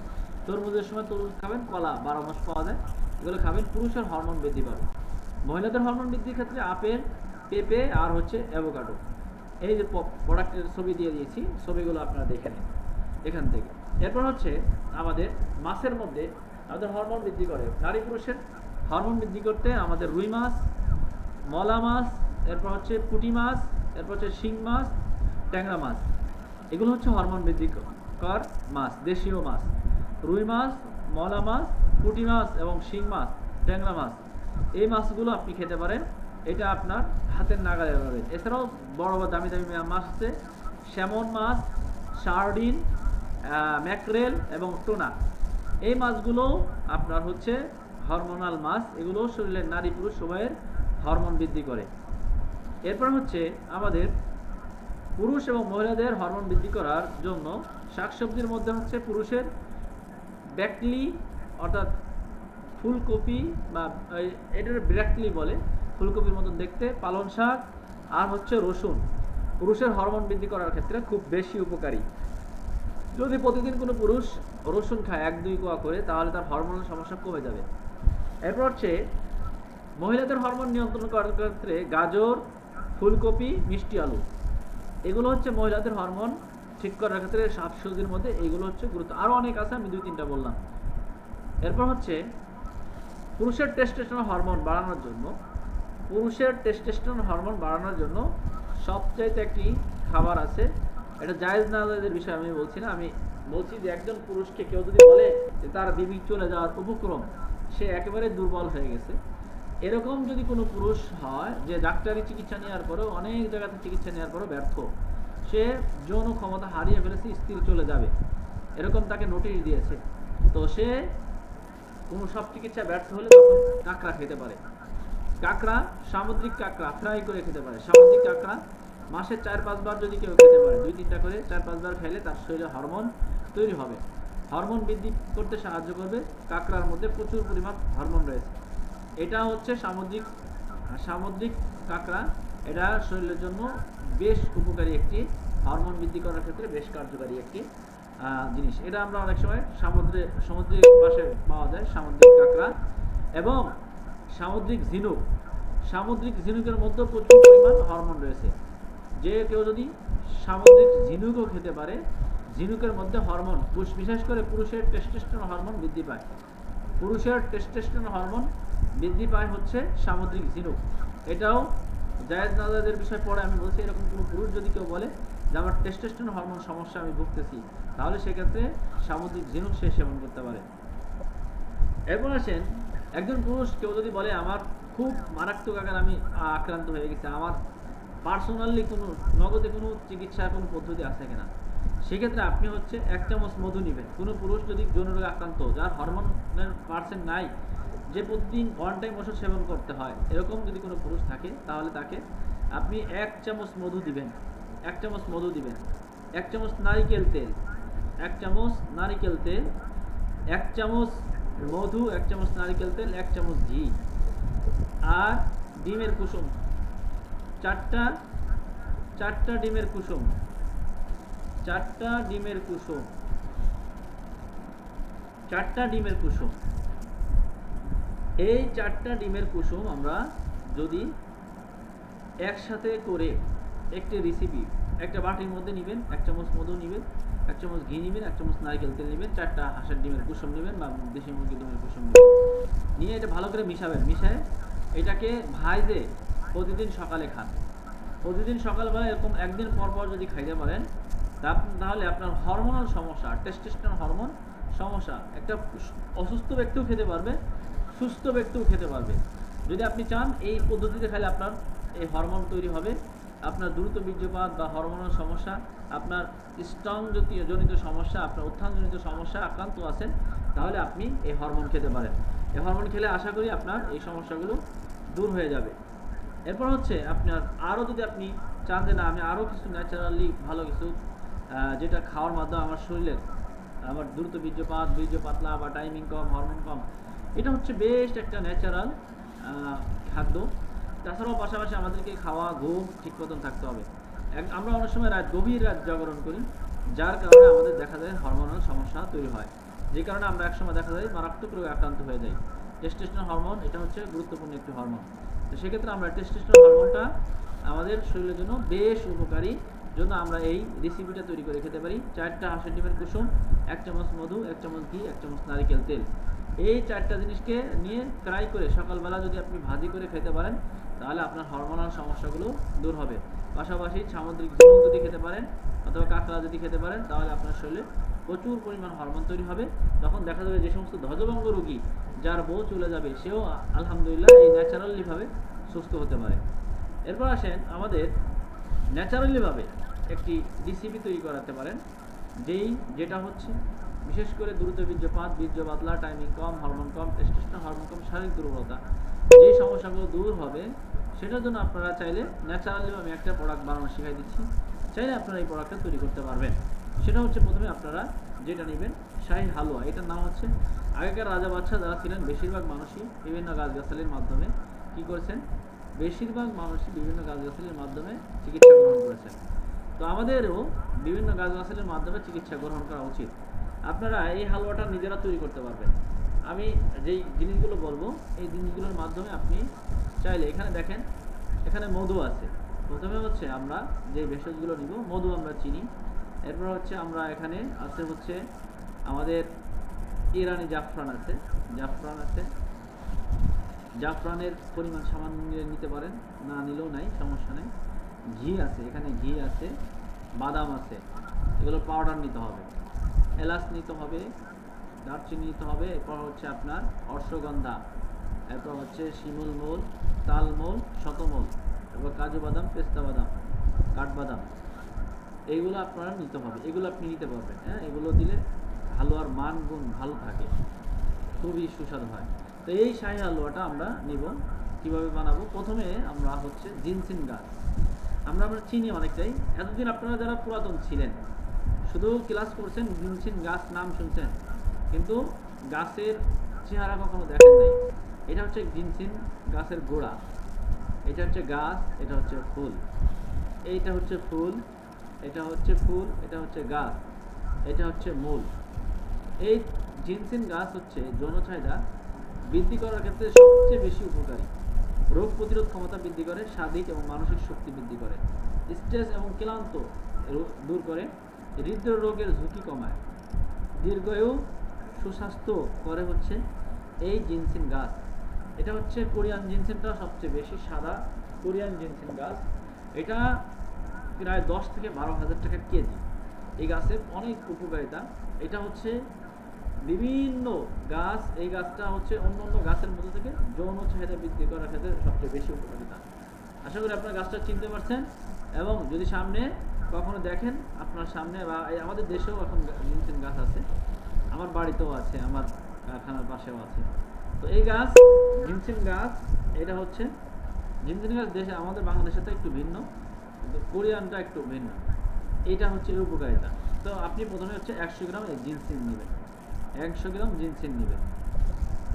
তরমুজের সময় তরমুজ খাবেন, কলা 12 মাস পাওয়া যায়, এগুলো খাবেন, পুরুষের হরমোন বৃদ্ধি পাবে। মহিলাদের হরমোন বৃদ্ধির ক্ষেত্রে আপেল, পেঁপে আর হচ্ছে অ্যাভোকাডো। এই যে প্রোডাক্টের ছবি দিয়ে দিয়েছি, ছবিগুলো আপনারা দেখে নিন এখান থেকে। এরপর হচ্ছে আমাদের মাছের মধ্যে আমাদের হরমোন বৃদ্ধি করে, নারী পুরুষের হরমোন বৃদ্ধি করতে আমাদের রুই মাছ, মলা মাছ, এরপর হচ্ছে পুঁটি মাছ, এরপর হচ্ছে শিং মাছ, ট্যাংরা মাছ, এগুলো হচ্ছে হরমোন বৃদ্ধিকর মাছ, দেশীয় মাছ। রুই মাছ, মলা মাছ, পুঁটি মাছ এবং শিং মাছ, ট্যাংরা মাছ, এই মাছগুলো আপনি খেতে পারেন, এটা আপনার হাতের নাগালে পাবে। এছাড়াও বড় বড় দামি দামি মাছ আছে, স্যামন মাছ, সার্ডিন, ম্যাকরেল এবং টোনা, এই মাছগুলো আপনার হচ্ছে হরমোনাল মাছ, এগুলো শরীরের নারী পুরুষ উভয়ের হরমোন বৃদ্ধি করে। এরপর হচ্ছে আমাদের পুরুষ এবং মহিলাদের হরমোন বৃদ্ধি করার জন্য শাকসবজির মধ্যে হচ্ছে পুরুষের ব্রকলি অর্থাৎ ফুলকপি বা এটার ব্রকলি বলে, ফুলকপির মতো দেখতে, পালং শাক আর হচ্ছে রসুন পুরুষের হরমোন বৃদ্ধি করার ক্ষেত্রে খুব বেশি উপকারী। যদি প্রতিদিন কোনো পুরুষ রসুন খায় 1-2 কোয়া করে, তাহলে তার হরমোনাল সমস্যা কমে যাবে। এরপর হচ্ছে মহিলাদের হরমোন নিয়ন্ত্রণ করার ক্ষেত্রে গাজর, ফুলকপি, মিষ্টি আলু, এগুলো হচ্ছে মহিলাদের হরমোন ঠিক করার ক্ষেত্রে শাকসবজির মধ্যে এইগুলো হচ্ছে গুরুত্ব। আরও অনেক আছে, আমি 2-3টা বললাম। এরপর হচ্ছে পুরুষের টেস্টোস্টেরন হরমোন বাড়ানোর জন্য, পুরুষের টেস্টোস্টেরন হরমোন বাড়ানোর জন্য সবচাইতে একটি খাবার আছে, এটা জায়েজ না জায়েজের বিষয় আমি বলছি না, আমি বলছি যে একজন পুরুষকে কেউ যদি বলে যে তার বিবি চলে যাওয়ার উপক্রম, সে একেবারে দুর্বল হয়ে গেছে, এরকম যদি কোনো পুরুষ হয় যে ডাক্তারি চিকিৎসা নেওয়ার পরেও, অনেক জায়গাতে চিকিৎসা নেওয়ার পরেও ব্যর্থ, সে যৌন ক্ষমতা হারিয়ে ফেলেছে, স্ত্রী চলে যাবে, এরকম তাকে নোটিশ দিয়েছে, তো সে কোনো সব চিকিৎসা ব্যর্থ হলে তখন কাঁকড়া খেতে পারে। কাঁকড়া, সামুদ্রিক কাঁকড়া ফ্রাই করে খেতে পারে। সামুদ্রিক কাঁকড়া মাসে 4-5 বার যদি কেউ খেতে পারে, 2-3টা করে 4-5 বার খাইলে তার শরীরে হরমোন তৈরি হবে, হরমোন বৃদ্ধি করতে সাহায্য করবে। কাঁকড়ার মধ্যে প্রচুর পরিমাণ হরমোন রয়েছে। এটা হচ্ছে সামুদ্রিক কাঁকড়া, এটা শরীরের জন্য বেশ উপকারী একটি, হরমোন বৃদ্ধি করার ক্ষেত্রে বেশ কার্যকারী একটি জিনিস। এটা আমরা অনেক সময় সমুদ্রিক পাশে পাওয়া যায়, সামুদ্রিক কাঁকড়া এবং সামুদ্রিক ঝিনুক। সামুদ্রিক ঝিনুকের মধ্যে প্রচুর পরিমাণ হরমোন রয়েছে। যে কেউ যদি সামুদ্রিক ঝিনুকও খেতে পারে, ঝিনুকের মধ্যে হরমোন, বিশেষ করে পুরুষের টেস্টোস্টেরন হরমোন বৃদ্ধি পায়। পুরুষের টেস্টোস্টেরন হরমোন বৃদ্ধি পায় হচ্ছে সামুদ্রিক ঝিনুক। এটাও জায়েজ না জায়েজের বিষয় পরে আমি বলছি। এরকম কোনো পুরুষ যদি কেউ বলে যে আমার টেস্টোস্টেরন হরমোন সমস্যা আমি ভুগতেছি, তাহলে সেক্ষেত্রে সামুদ্রিক ঝিনুক সে সেবন করতে পারে। এরপর আসেন, একজন পুরুষ কেউ যদি বলে আমার খুব মারাত্মক আকার আমি আক্রান্ত হয়ে গেছে, আমার পার্সোনালি কোনো নগদে কোনো চিকিৎসার কোনো পদ্ধতি আছে কিনা, সেক্ষেত্রে আপনি হচ্ছে 1 চামচ মধু নেবেন। কোনো পুরুষ যদি যৌন রোগে আক্রান্ত, যার হরমোনের পার্সেন্ট নাই, যে প্রতিদিন 1 টাইম ওষুধ সেবন করতে হয়, এরকম যদি কোনো পুরুষ থাকে, তাহলে তাকে আপনি 1 চামচ মধু দিবেন। 1 চামচ মধু দিবেন, 1 চামচ নারিকেল তেল, 1 চামচ নারিকেল তেল, 1 চামচ মধু, 1 চামচ নারিকেল তেল, 1 চামচ ঘি আর ডিমের কুসুম, 4টা ডিমের কুসুম, 4টা ডিমের কুসুম, 4টা ডিমের কুসুম। এই 4টা ডিমের কুসুম আমরা যদি একসাথে করে একটি রেসিপি, একটা বাটির মধ্যে নেবেন, 1 চামচ মধু নেবেন, 1 চামচ ঘি নেবেন, 1 চামচ নারকেল তেল নেবেন, 4টা হাঁসের ডিমের কুসুম নেবেন বা দেশি মুরগির ডিমের কুসুম নেবেন, নিয়ে এটা ভালো করে মিশাবেন। মিশায় এটাকে ভাইজে প্রতিদিন সকালে খান। প্রতিদিন সকালবেলা এরকম একদিন পর পর যদি খাইতে পারেন, তাহলে আপনার হরমোনাল সমস্যা, টেস্টোস্টেরন হরমোন সমস্যা, একটা অসুস্থ ব্যক্তিও খেতে পারবে, সুস্থ ব্যক্তিও খেতে পারবে। যদি আপনি চান এই পদ্ধতিতে খাইলে আপনার এই হরমোন তৈরি হবে, আপনার দ্রুত বীর্যপাত বা হরমোনাল সমস্যা, আপনার স্ট্রং জনিত সমস্যা, আপনার উত্থানজনিত সমস্যা আক্রান্ত আছেন, তাহলে আপনি এই হরমোন খেতে পারেন। এই হরমোন খেলে আশা করি আপনার এই সমস্যাগুলো দূর হয়ে যাবে। এরপর হচ্ছে আপনার আরও যদি আপনি চান যে না আমি আরও কিছু ন্যাচারালি ভালো কিছু, যেটা খাওয়ার মাধ্যমে আমার শরীরের আমার দ্রুত বীর্যপাত, বীর্য পাতলা বা টাইমিং কম, হরমোন কম, এটা হচ্ছে বেস্ট একটা ন্যাচারাল খাদ্য। তাছাড়াও পাশাপাশি আমাদেরকে খাওয়া ঘুম ঠিক মতন থাকতে হবে। আমরা অনেক সময় গভীর রাত জাগরণ করি, যার কারণে আমাদের দেখা যায় হরমোনাল সমস্যা তৈরি হয়, যে কারণে আমরা একসময় দেখা যায় মারাত্মক রোগে আক্রান্ত হয়ে যাই। টেস্টোস্টেরন হরমোন এটা হচ্ছে গুরুত্বপূর্ণ একটি হরমোন। তো সেক্ষেত্রে আমরা টেস্টোস্টেরন হরমোনটা আমাদের শরীরের জন্য বেশ উপকারী, জন্য আমরা এই রেসিপিটা তৈরি করে খেতে পারি। 4টা হাঁসের ডিমের কুসুম, 1 চামচ মধু, 1 চামচ ঘি, 1 চামচ নারিকেল তেল, এই 4টা জিনিসকে নিয়ে ফ্রাই করে সকালবেলা যদি আপনি ভাজি করে খেতে পারেন, তাহলে আপনার হরমোনাল সমস্যাগুলো দূর হবে। পাশাপাশি সামুদ্রিক ঝিনুক যদি খেতে পারেন অথবা কাঁকড়া যদি খেতে পারেন, তাহলে আপনার শরীরে প্রচুর পরিমাণ হরমোন তৈরি হবে। তখন দেখা যাবে যে সমস্ত ধ্বজভঙ্গ রোগী যার বউ চলে যাবে, সেও আলহামদুলিল্লাহ এই ন্যাচারালিভাবে সুস্থ হতে পারে। এরপর আসেন আমাদের ন্যাচারালিভাবে একটি রেসিপি তৈরি করাতে পারেন, যেটা হচ্ছে বিশেষ করে দ্রুত বীর্যপাত, বীর্য পাতলা, টাইমিং কম, হরমোন কম, টেস্টোস্টেরন হরমোন কম, শারীরিক দুর্বলতা, যে সমস্যাগুলো দূর হবে, সেটার জন্য আপনারা চাইলে ন্যাচারালি আমি একটা প্রোডাক্ট বানানো শিখাই দিচ্ছি, চাইলে আপনারা এই প্রোডাক্টটা তৈরি করতে পারবেন। সেটা হচ্ছে প্রথমে আপনারা যেটা নেবেন শাহী হালুয়া। এটার নাম হচ্ছে, আগেকার রাজা বাদশাহ যারা ছিলেন বেশিরভাগ মানুষই বিভিন্ন গাছগাছালির মাধ্যমে কি করেছেন, বেশিরভাগ মানুষই বিভিন্ন গাছগাছালির মাধ্যমে চিকিৎসা গ্রহণ করেছেন। তো আমাদেরও বিভিন্ন গাছগাছালির মাধ্যমে চিকিৎসা গ্রহণ করা উচিত। আপনারা এই হালুয়াটা নিজেরা তৈরি করতে পারবেন। আমি যেই জিনিসগুলো বলবো এই জিনিসগুলোর মাধ্যমে আপনি চাইলে, এখানে দেখেন এখানে মধু আছে। প্রথমে হচ্ছে আমরা যে ভেষজগুলো নিব, মধু আমরা চিনি। এরপর হচ্ছে আমরা এখানে আছে হচ্ছে আমাদের ইরানি জাফরান আছে, জাফরানের পরিমাণ সামান্য নিতে পারেন, না নিলেও নাই, সমস্যা নেই। ঘি আছে, এখানে ঘি আছে, বাদাম আছে, এগুলো পাউডার নিতে হবে। এলাচ নিতে হবে, দারচিনি নিতে হবে। এরপর হচ্ছে আপনার অশ্বগন্ধা, এরপর হচ্ছে শিমুল মূল, তালমূল, শতমূল, এরপর কাজু বাদাম, পেস্তা বাদাম, কাঠবাদাম, এইগুলো আপনারা নিতে হবে। এগুলো আপনি নিতে পারবেন। হ্যাঁ, এগুলো দিলে হালুয়ার মান গুণ ভালো থাকে, খুবই সুস্বাদু হয়। তো এই শাহী হালুয়াটা আমরা নিব। কিভাবে বানাবো, প্রথমে আমরা হচ্ছে জিনসিন গাছ আমরা চিনি অনেকটাই। এতদিন আপনারা যারা পুরাতন ছিলেন শুধু ক্লাস করছেন, জিনসিন গাছ নাম শুনছেন, কিন্তু গাছের চেহারা কখনো দেখেন নাই। এটা হচ্ছে জিনসিন গাছের গোড়া, এটা হচ্ছে গাছ, এটা হচ্ছে ফুল, এইটা হচ্ছে ফুল, এটা হচ্ছে ফুল, এটা হচ্ছে গাছ, এটা হচ্ছে মূল। এই জিনসিন গাছ হচ্ছে যৌন চাহিদা বৃদ্ধি করার ক্ষেত্রে সবচেয়ে বেশি উপকারী। রোগ প্রতিরোধ ক্ষমতা বৃদ্ধি করে, শারীরিক এবং মানসিক শক্তি বৃদ্ধি করে, স্ট্রেস এবং ক্লান্ত দূর করে, হৃদরোগের ঝুঁকি কমায়, দীর্ঘায়ু সুস্বাস্থ্য করে হচ্ছে এই জিনসিন গাছ। এটা হচ্ছে কোরিয়ান জিনসিনটা সবচেয়ে বেশি সাদা কোরিয়ান জিনসিন গাছ। এটা প্রায় 10 থেকে 12,000 টাকা কেজি। এই গাছের অনেক উপকারিতা। এটা হচ্ছে বিভিন্ন গাছ, এই গাছটা হচ্ছে অন্য অন্য গাছের মধ্যে থেকে যৌন চাহিদা বৃদ্ধি করার ক্ষেত্রে সবচেয়ে বেশি উপকারিতা। আশা করি আপনার গাছটা চিনতে পারছেন, এবং যদি সামনে কখনো দেখেন, আপনার সামনে বা আমাদের দেশেও এখন জিনসিন গাছ আছে, আমার বাড়িতেও আছে, আমার কারখানার পাশেও আছে। তো এই গাছ জিনসিন গাছ, এটা হচ্ছে জিনসিন গাছ দেশে আমাদের বাংলাদেশে তো একটু ভিন্ন, কিন্তু কোরিয়ানটা একটু ভিন্ন। এইটা হচ্ছে এর উপকারিতা। তো আপনি প্রথমে হচ্ছে 100 গ্রাম এই জিনসিন নেবেন, 100 গ্রাম জিনসিন নেবেন।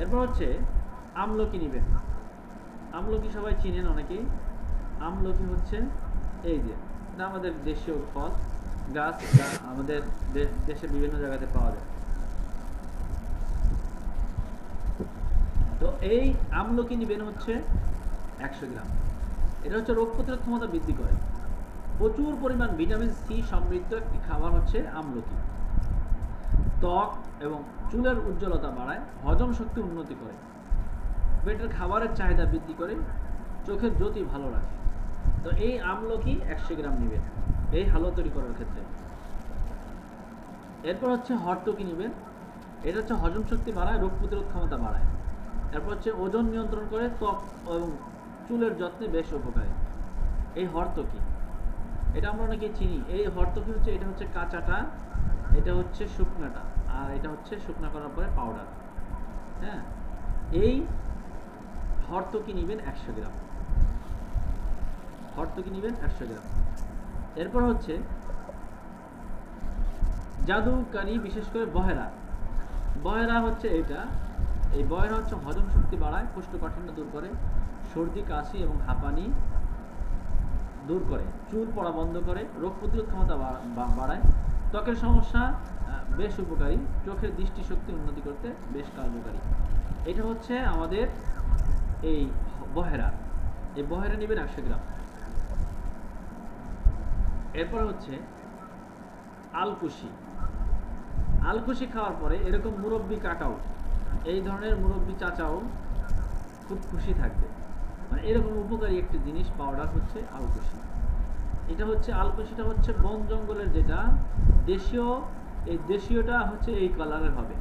এরপর হচ্ছে আমলকি নেবেন। আমলকি সবাই চিনেন অনেকেই। আমলকি হচ্ছে এই যে, এটা আমাদের দেশীয় ফল গাছ, আমাদের দেশে বিভিন্ন জায়গাতে পাওয়া যায়। তো এই আমলকি নেবেন হচ্ছে 100 গ্রাম। এটা হচ্ছে রোগ প্রতিরোধ ক্ষমতা বৃদ্ধি করে, প্রচুর পরিমাণ ভিটামিন সি সমৃদ্ধ একটি খাবার হচ্ছে আমলকি। ত্বক এবং চুলের উজ্জ্বলতা বাড়ায়, হজম শক্তি উন্নতি করে, পেটের খাবারের চাহিদা বৃদ্ধি করে, চোখের জ্যোতি ভালো রাখে। তো এই আমলকি 100 গ্রাম নেবেন এই হালুয়া তৈরি করার ক্ষেত্রে। এরপর হচ্ছে হরতকি নেবেন। এটা হচ্ছে হজম শক্তি বাড়ায়, রোগ প্রতিরোধ ক্ষমতা বাড়ায়। এরপর হচ্ছে ওজন নিয়ন্ত্রণ করে, ত্বক এবং চুলের যত্নে বেশ উপকারী এই হরতকি। এটা আমরা অনেকেই চিনি। এই হরতকি হচ্ছে, এটা হচ্ছে কাঁচাটা, এটা হচ্ছে শুকনাটা, আর এটা হচ্ছে শুকনা করার পরে পাউডার। হ্যাঁ, এই হরতকি নেবেন 100 গ্রাম, হরতকি নেবেন 100 গ্রাম। এরপর হচ্ছে জাদুকারি, বিশেষ করে বহেরা। বহেরা হচ্ছে এটা, এই বহেরা হচ্ছে হজম শক্তি বাড়ায়, কোষ্ঠকাঠিন্য দূর করে, সর্দি কাশি এবং হাঁপানি দূর করে, চুল পড়া বন্ধ করে, রোগ প্রতিরোধ ক্ষমতা বাড়ায়, ত্বকের সমস্যা বেশ উপকারী, চোখের দৃষ্টিশক্তি উন্নতি করতে বেশ কার্যকারী। এটা হচ্ছে আমাদের এই বহেরা। এই বহেরা নেবেন 100 গ্রাম। এরপর হচ্ছে আলকুশি। আলকুশি খাওয়ার পরে এরকম মুরব্বি কাকাও, এই ধরনের মুরব্বি চাচাও খুব খুশি থাকবে। মানে এরকম উপকারী একটি জিনিস পাউডার হচ্ছে আলকুশি। এটা হচ্ছে আলকুশিটা হচ্ছে বন জঙ্গলের যেটা দেশীয়, এই দেশীয়টা হচ্ছে এই কালারের হবে,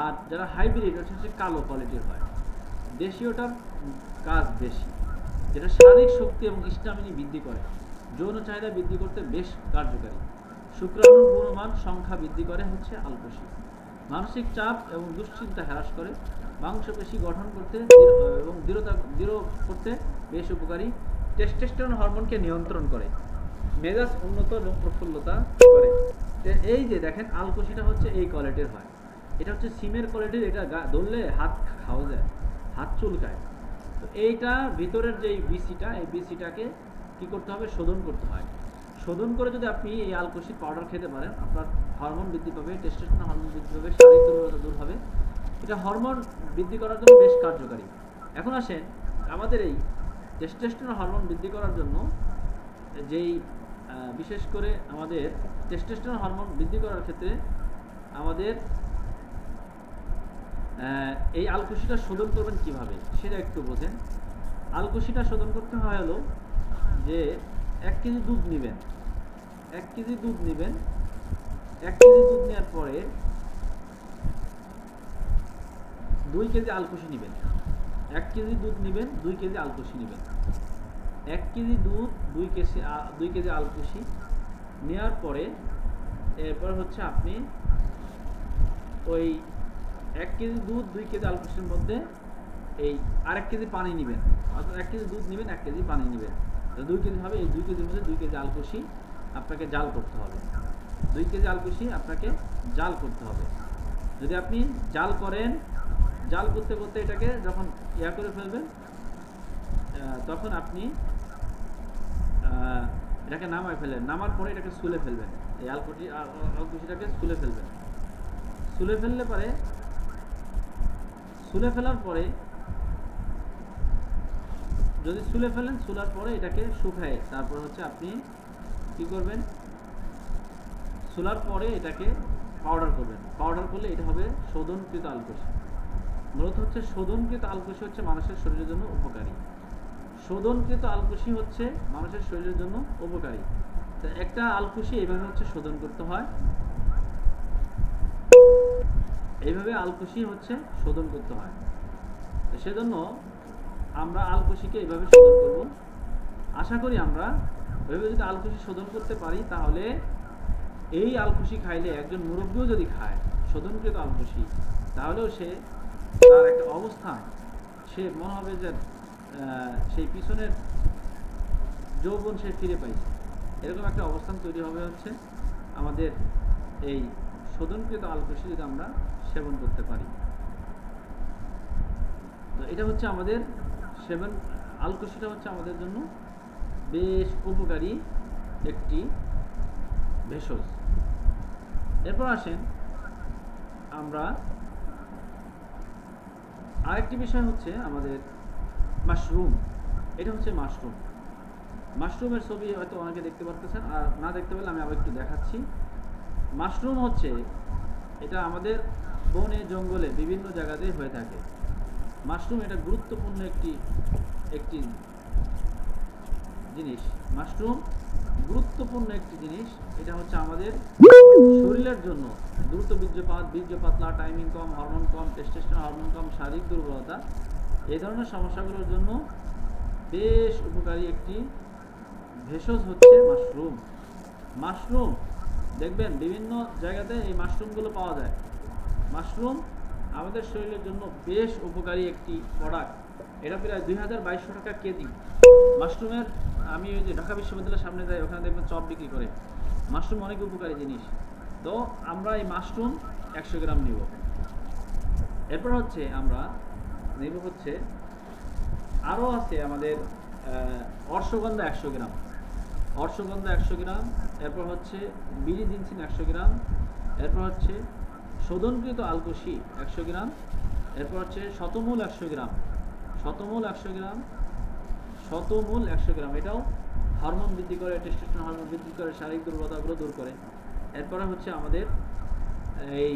আর যারা হাইব্রিড ওটা হচ্ছে কালো কোয়ালিটির হয়। দেশীয়টার কাজ বেশি, যেটা শারীরিক শক্তি এবং স্ট্যামিনা বৃদ্ধি করে, যৌন চাহিদা বৃদ্ধি করতে বেশ কার্যকারী, শুক্রাণুর গুণমান সংখ্যা বৃদ্ধি করে হচ্ছে আলকুশি, মানসিক চাপ এবং দুশ্চিন্তা হ্রাস করে, মাংসপেশি গঠন করতে এবং দৃঢ় করতে বেশ উপকারী, টেস্টোস্টেরন হরমোনকে নিয়ন্ত্রণ করে, মেজাজ উন্নত এবং প্রফুল্লতা করে। এই যে দেখেন আলকুশিটা হচ্ছে এই কোয়ালিটির হয়, এটা হচ্ছে সিমের কোয়ালিটির, এটা ধরলে হাত খাওয়া যায়, হাত চুলকায়। তো এইটা ভিতরের যে বিসিটা, এই বিসিটাকে কি করতে হবে, শোধন করতে হয়। শোধন করে যদি আপনি এই আলকুশির পাউডার খেতে পারেন, আপনার হরমোন বৃদ্ধি পাবে, টেস্টোস্টেরন হরমোন বৃদ্ধি পাবে, শারীরিক দুর্বলতা দূর হবে। এটা হরমোন বৃদ্ধি করার জন্য বেশ কার্যকারী। এখন আসেন আমাদের এই টেস্টোস্টেরন হরমোন বৃদ্ধি করার জন্য যেই বিশেষ করে আমাদের টেস্টোস্টেরন হরমোন বৃদ্ধি করার ক্ষেত্রে আমাদের এই আলকুশিটা শোধন করবেন কিভাবে সেটা একটু বোঝেন। আলকুশিটা শোধন করতে হয় হলো যে 1 কেজি দুধ নেবেন, 1 কেজি দুধ নেবেন। 1 কেজি দুধ নেওয়ার পরে 2 কেজি আলকুশি নেবেন। 1 কেজি দুধ নেবেন, 2 কেজি আলকুশি নেবেন। 1 কেজি দুধ, 2 কেজি আলকুশি নেওয়ার পরে এরপর হচ্ছে আপনি ওই 1 কেজি দুধ, 2 কেজি আলকুশির মধ্যে এই আরেক কেজি পানি নেবেন। অর্থাৎ 1 কেজি দুধ নেবেন, 1 কেজি পানি নেবেন, 2 কেজি হবে। এই 2 কেজির মধ্যে 2 কেজি আলকুশি আপনাকে জাল করতে হবে। 2 কেজি আলকুশি আপনাকে জাল করতে হবে। যদি আপনি জাল করেন, জাল করতে করতে এটাকে যখন করে ফেলবেন, তখন আপনি এটাকে নামায় ফেলেন। নামার পরে এটাকে সুলে ফেলবেন, এই আলকুশিটাকে সুলে ফেলবেন। সুলে ফেললে পরে, সুলে ফেলার পরে যদি সুলে ফেলেন, সুলার পরে এটাকে শুকায়, তারপর হচ্ছে আপনি কি করবেন, সুলার পরে এটাকে পাউডার করবেন। পাউডার করলে এটা হবে শোধনকৃত আলকুশি। মূলত হচ্ছে শোধনকৃত আলকুশি হচ্ছে মানুষের শরীরের জন্য উপকারী। শোধনকৃত আলকুশি হচ্ছে মানুষের শরীরের জন্য উপকারী। তো একটা আলকুশি এইভাবে হচ্ছে শোধন করতে হয়, এইভাবে আলকুশি হচ্ছে শোধন করতে হয়। তো সেজন্য আমরা আলকুশিকে এইভাবে শোধন করব। আশা করি আমরা এইভাবে যদি আলকুশি শোধন করতে পারি, তাহলে এই আলকুশি খাইলে একজন মুরব্বীও যদি খায় শোধনকৃত আলকুশি, তাহলেও সে তার একটা অবস্থান, সে মনে হবে যে সেই পিছনের যৌবন সে ফিরে পাইছে, এরকম একটা অবস্থান তৈরি হবে হচ্ছে আমাদের এই শোধনকৃত আলকুশি যদি আমরা সেবন করতে পারি। তো এটা হচ্ছে আমাদের সেবন, আলকুশিটা হচ্ছে আমাদের জন্য বেশ উপকারী একটি ভেষজ। এরপর আসেন আমরা আরেকটি বিষয় হচ্ছে আমাদের মাশরুম। এটা হচ্ছে মাশরুম। মাশরুমের ছবি হয়তো অনেকে দেখতে পারতেছেন, আর না দেখতে পেলে আমি আবার একটু দেখাচ্ছি। মাশরুম হচ্ছে, এটা আমাদের বনে জঙ্গলে বিভিন্ন জায়গাতেই হয়ে থাকে। মাশরুম এটা গুরুত্বপূর্ণ একটি জিনিস। মাশরুম গুরুত্বপূর্ণ একটি জিনিস। এটা হচ্ছে আমাদের শরীরের জন্য দ্রুত বীর্য পাতলা, টাইমিং কম, হরমোন কম, টেস্টোস্টেরন হরমোন কম, শারীরিক দুর্বলতা, এই ধরনের সমস্যাগুলোর জন্য বেশ উপকারী একটি ভেষজ হচ্ছে মাশরুম। মাশরুম দেখবেন বিভিন্ন জায়গাতে এই মাশরুমগুলো পাওয়া যায়। মাশরুম আমাদের শরীরের জন্য বেশ উপকারী একটি প্রোডাক্ট। এটা প্রায় 2200 টাকা কেজি। মাশরুমের, আমি ওই যে ঢাকা বিশ্ববিদ্যালয়ের সামনে যাই, ওখানে দেখবেন চপ বিক্রি করে। মাশরুম অনেক উপকারী জিনিস। তো আমরা এই মাশরুম 100 গ্রাম নিব। এরপর হচ্ছে আমরা নেব হচ্ছে আরও আছে আমাদের অশ্বগন্ধা 100 গ্রাম, অশ্বগন্ধা 100 গ্রাম, এরপর হচ্ছে বিড়ি দিনসিন 100 গ্রাম, এরপর হচ্ছে শোধনকৃত আলকুশি 100 গ্রাম, এরপর হচ্ছে শতমূল 100 গ্রাম, শতমূল 100 গ্রাম, শতমূল 100 গ্রাম। এটাও হরমোন বৃদ্ধি করে, টেস্টোস্টেরন হরমোন বৃদ্ধি করে, শারীরিক দুর্বলতাগুলো দূর করে। এরপরে হচ্ছে আমাদের এই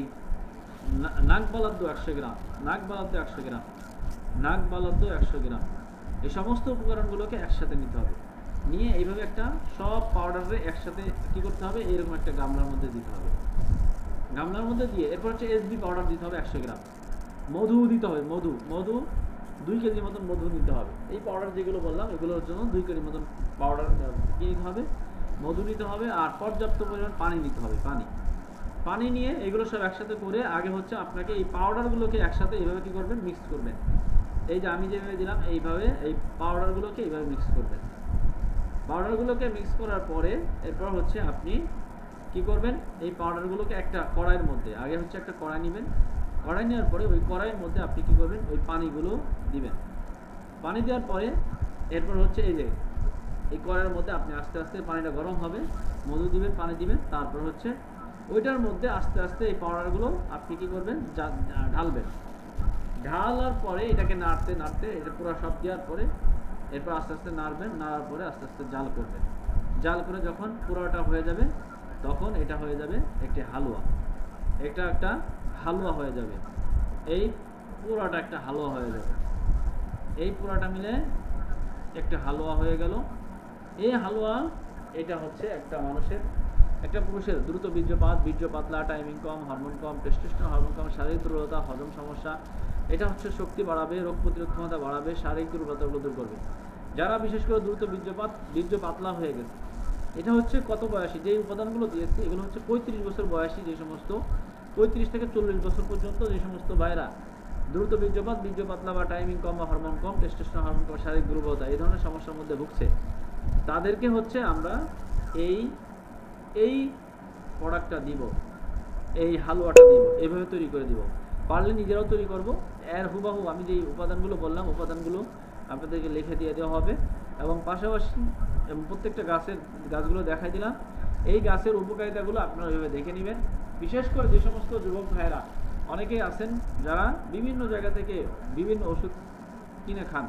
নাগবালাদ্য 100 গ্রাম, নাগবালাদ্য 100 গ্রাম, নাগবালাদ্য 100 গ্রাম। এই সমস্ত উপকরণগুলোকে একসাথে নিতে হবে, নিয়ে এইভাবে একটা সব পাউডারে একসাথে কি করতে হবে, এরকম একটা গামলার মধ্যে দিতে হবে। গামলার মধ্যে দিয়ে এরপর হচ্ছে এসবি পাউডার দিতে হবে 100 গ্রাম, মধু দিতে হবে, মধু মধু 2 কেজি মতন মধু নিতে হবে। এই পাউডার যেগুলো বললাম এগুলোর জন্য 2 কেজি মতন পাউডার কি নিতে হবে, মধু নিতে হবে। আর পর্যাপ্ত পরিমাণ পানি নিতে হবে, পানি পানি নিয়ে এগুলো সব একসাথে করে আগে হচ্ছে আপনাকে এই পাউডারগুলোকে একসাথে এইভাবে কি করবেন, মিক্স করবেন। এই যে আমি যেভাবে দিলাম এইভাবে এই পাউডারগুলোকে এইভাবে মিক্স করবেন। পাউডারগুলোকে মিক্স করার পরে এরপর হচ্ছে আপনি কি করবেন, এই পাউডারগুলোকে একটা কড়াইয়ের মধ্যে, আগে হচ্ছে একটা কড়াই নেবেন, কড়াই নেওয়ার পরে ওই কড়াইয়ের মধ্যে আপনি কি করবেন, ওই পানিগুলো দিবেন। পানি দেওয়ার পরে এরপর হচ্ছে এই যে এই কড়াইয়ের মধ্যে আপনি আস্তে আস্তে পানিটা গরম হবে, মধু দিবেন, পানি দিবেন, তারপর হচ্ছে ওইটার মধ্যে আস্তে আস্তে এই পাউডারগুলো আপনি কি করবেন, ঢালবেন। ঢালার পরে এটাকে নাড়তে নাড়তে এটা পুরো সব দেওয়ার পরে এরপর আস্তে আস্তে নাড়বেন, নাড়ার পরে আস্তে আস্তে জাল করবেন। জাল করে যখন পুরোটা হয়ে যাবে তখন এটা হয়ে যাবে একটি হালুয়া, এটা একটা হালুয়া হয়ে যাবে। এই পুরোটা একটা হালুয়া হয়ে যাবে, এই পুরোটা মিলে একটা হালুয়া হয়ে গেল। এই হালুয়া এটা হচ্ছে একটা মানুষের, একটা পুরুষের দ্রুত বীর্যপাত, বীর্য পাতলা, টাইমিং কম, হরমোন কম, টেস্টোস্টেরন হরমোন কম, শারীরিক দুর্বলতা, হজম সমস্যা, এটা হচ্ছে শক্তি বাড়াবে, রোগ প্রতিরোধ ক্ষমতা বাড়াবে, শারীরিক দুর্বলতাগুলো দূর করবে। যারা বিশেষ করে দ্রুত বীর্য পাতলা হয়ে গেছে, এটা হচ্ছে কত বয়সী, যে উপাদানগুলো দিয়েছে এগুলো হচ্ছে 35 বছর বয়সী, যে সমস্ত 35 থেকে 40 বছর পর্যন্ত যে সমস্ত ভাইরা দ্রুত বীর্য পাতলা বা টাইমিং কম বা হরমোন কম, টেস্টোস্টেরন হরমোন কম, শারীরিক দুর্বলতা এই ধরনের সমস্যার মধ্যে ভুগছে, তাদেরকে হচ্ছে আমরা এই প্রোডাক্টটা দিব, এই হালুয়াটা দিব, এইভাবে তৈরি করে দিব। পারলে নিজেরাও তৈরি করব। এর হুবাহু আমি যে উপাদানগুলো বললাম উপাদানগুলো আপনাদেরকে লিখে দিয়ে দেওয়া হবে, এবং পাশাপাশি প্রত্যেকটা গাছগুলো দেখাই দিলাম। এই গাছের উপকারিতাগুলো আপনারা এইভাবে দেখে নেবেন। বিশেষ করে যে সমস্ত যুবক ভাইয়েরা অনেকেই আছেন যারা বিভিন্ন জায়গা থেকে বিভিন্ন ওষুধ কিনে খান,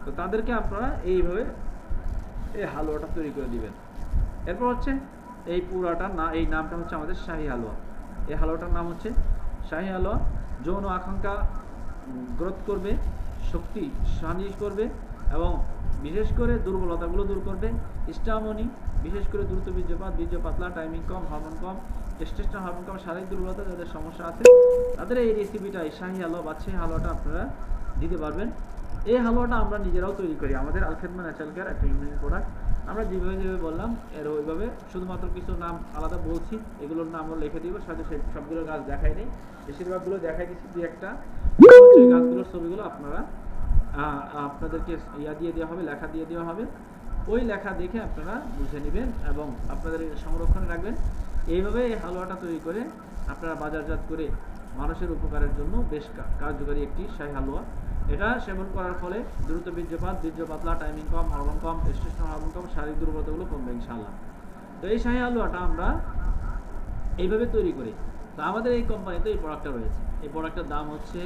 তো তাদেরকে আপনারা এইভাবে এই হালুয়াটা তৈরি করে দিবেন। এরপর হচ্ছে এই পুরাটা না, এই নামটা হচ্ছে আমাদের শাহী হালুয়া। এই হালুয়াটার নাম হচ্ছে শাহী হালুয়া। যৌন আকাঙ্ক্ষা গ্রোথ করবে, শক্তি সানিশ করবে, এবং বিশেষ করে দুর্বলতাগুলো দূর করবে। স্টামনি, বিশেষ করে দ্রুত বীর্য পাতলা, টাইমিং কম, হরমোন কম, টেস্টোস্টেরন হরমোন কম, শারীরিক দুর্বলতা যাদের সমস্যা আছে তাদের এই রেসিপিটা, এই শাহী হালুয়া বা সেই হালুয়াটা আপনারা দিতে পারবেন। এই হালুয়াটা আমরা নিজেরাও তৈরি করি, আমাদের আল খেদমা ন্যাচারাল কেয়ার একটা ইউনিক প্রোডাক্ট। আমরা যেভাবে বললাম এর ওইভাবে, শুধুমাত্র কিছু নাম আলাদা বলছি, এগুলোর নামও লিখে দিব, সাথে সবগুলো গাছ দেখাই নেই, বেশিরভাগগুলো দেখাই দিচ্ছি, দুই একটা গাছগুলোর ছবিগুলো আপনারা আপনাদেরকে দিয়ে দেওয়া হবে, লেখা দিয়ে দেওয়া হবে, ওই লেখা দেখে আপনারা বুঝে নেবেন এবং আপনাদের সংরক্ষণে রাখবেন। এইভাবে এই হালুয়াটা তৈরি করে আপনারা বাজারজাত করে মানুষের উপকারের জন্য বেশ কার্যকরী একটি শাহী হালুয়া। এটা সেবন করার ফলে দ্রুত বীর্য পাতলা, টাইমিং কম, হরমোন কম, টেস্টোস্টেরন হরমোন কম, শারীরিক দুর্বলতাগুলো কমবে ইনশাআল্লাহ। তো এই শাহী হালুয়াটা আমরা এইভাবে তৈরি করি। তো আমাদের এই কোম্পানিতে এই প্রোডাক্টটা রয়েছে। এই প্রোডাক্টের দাম হচ্ছে,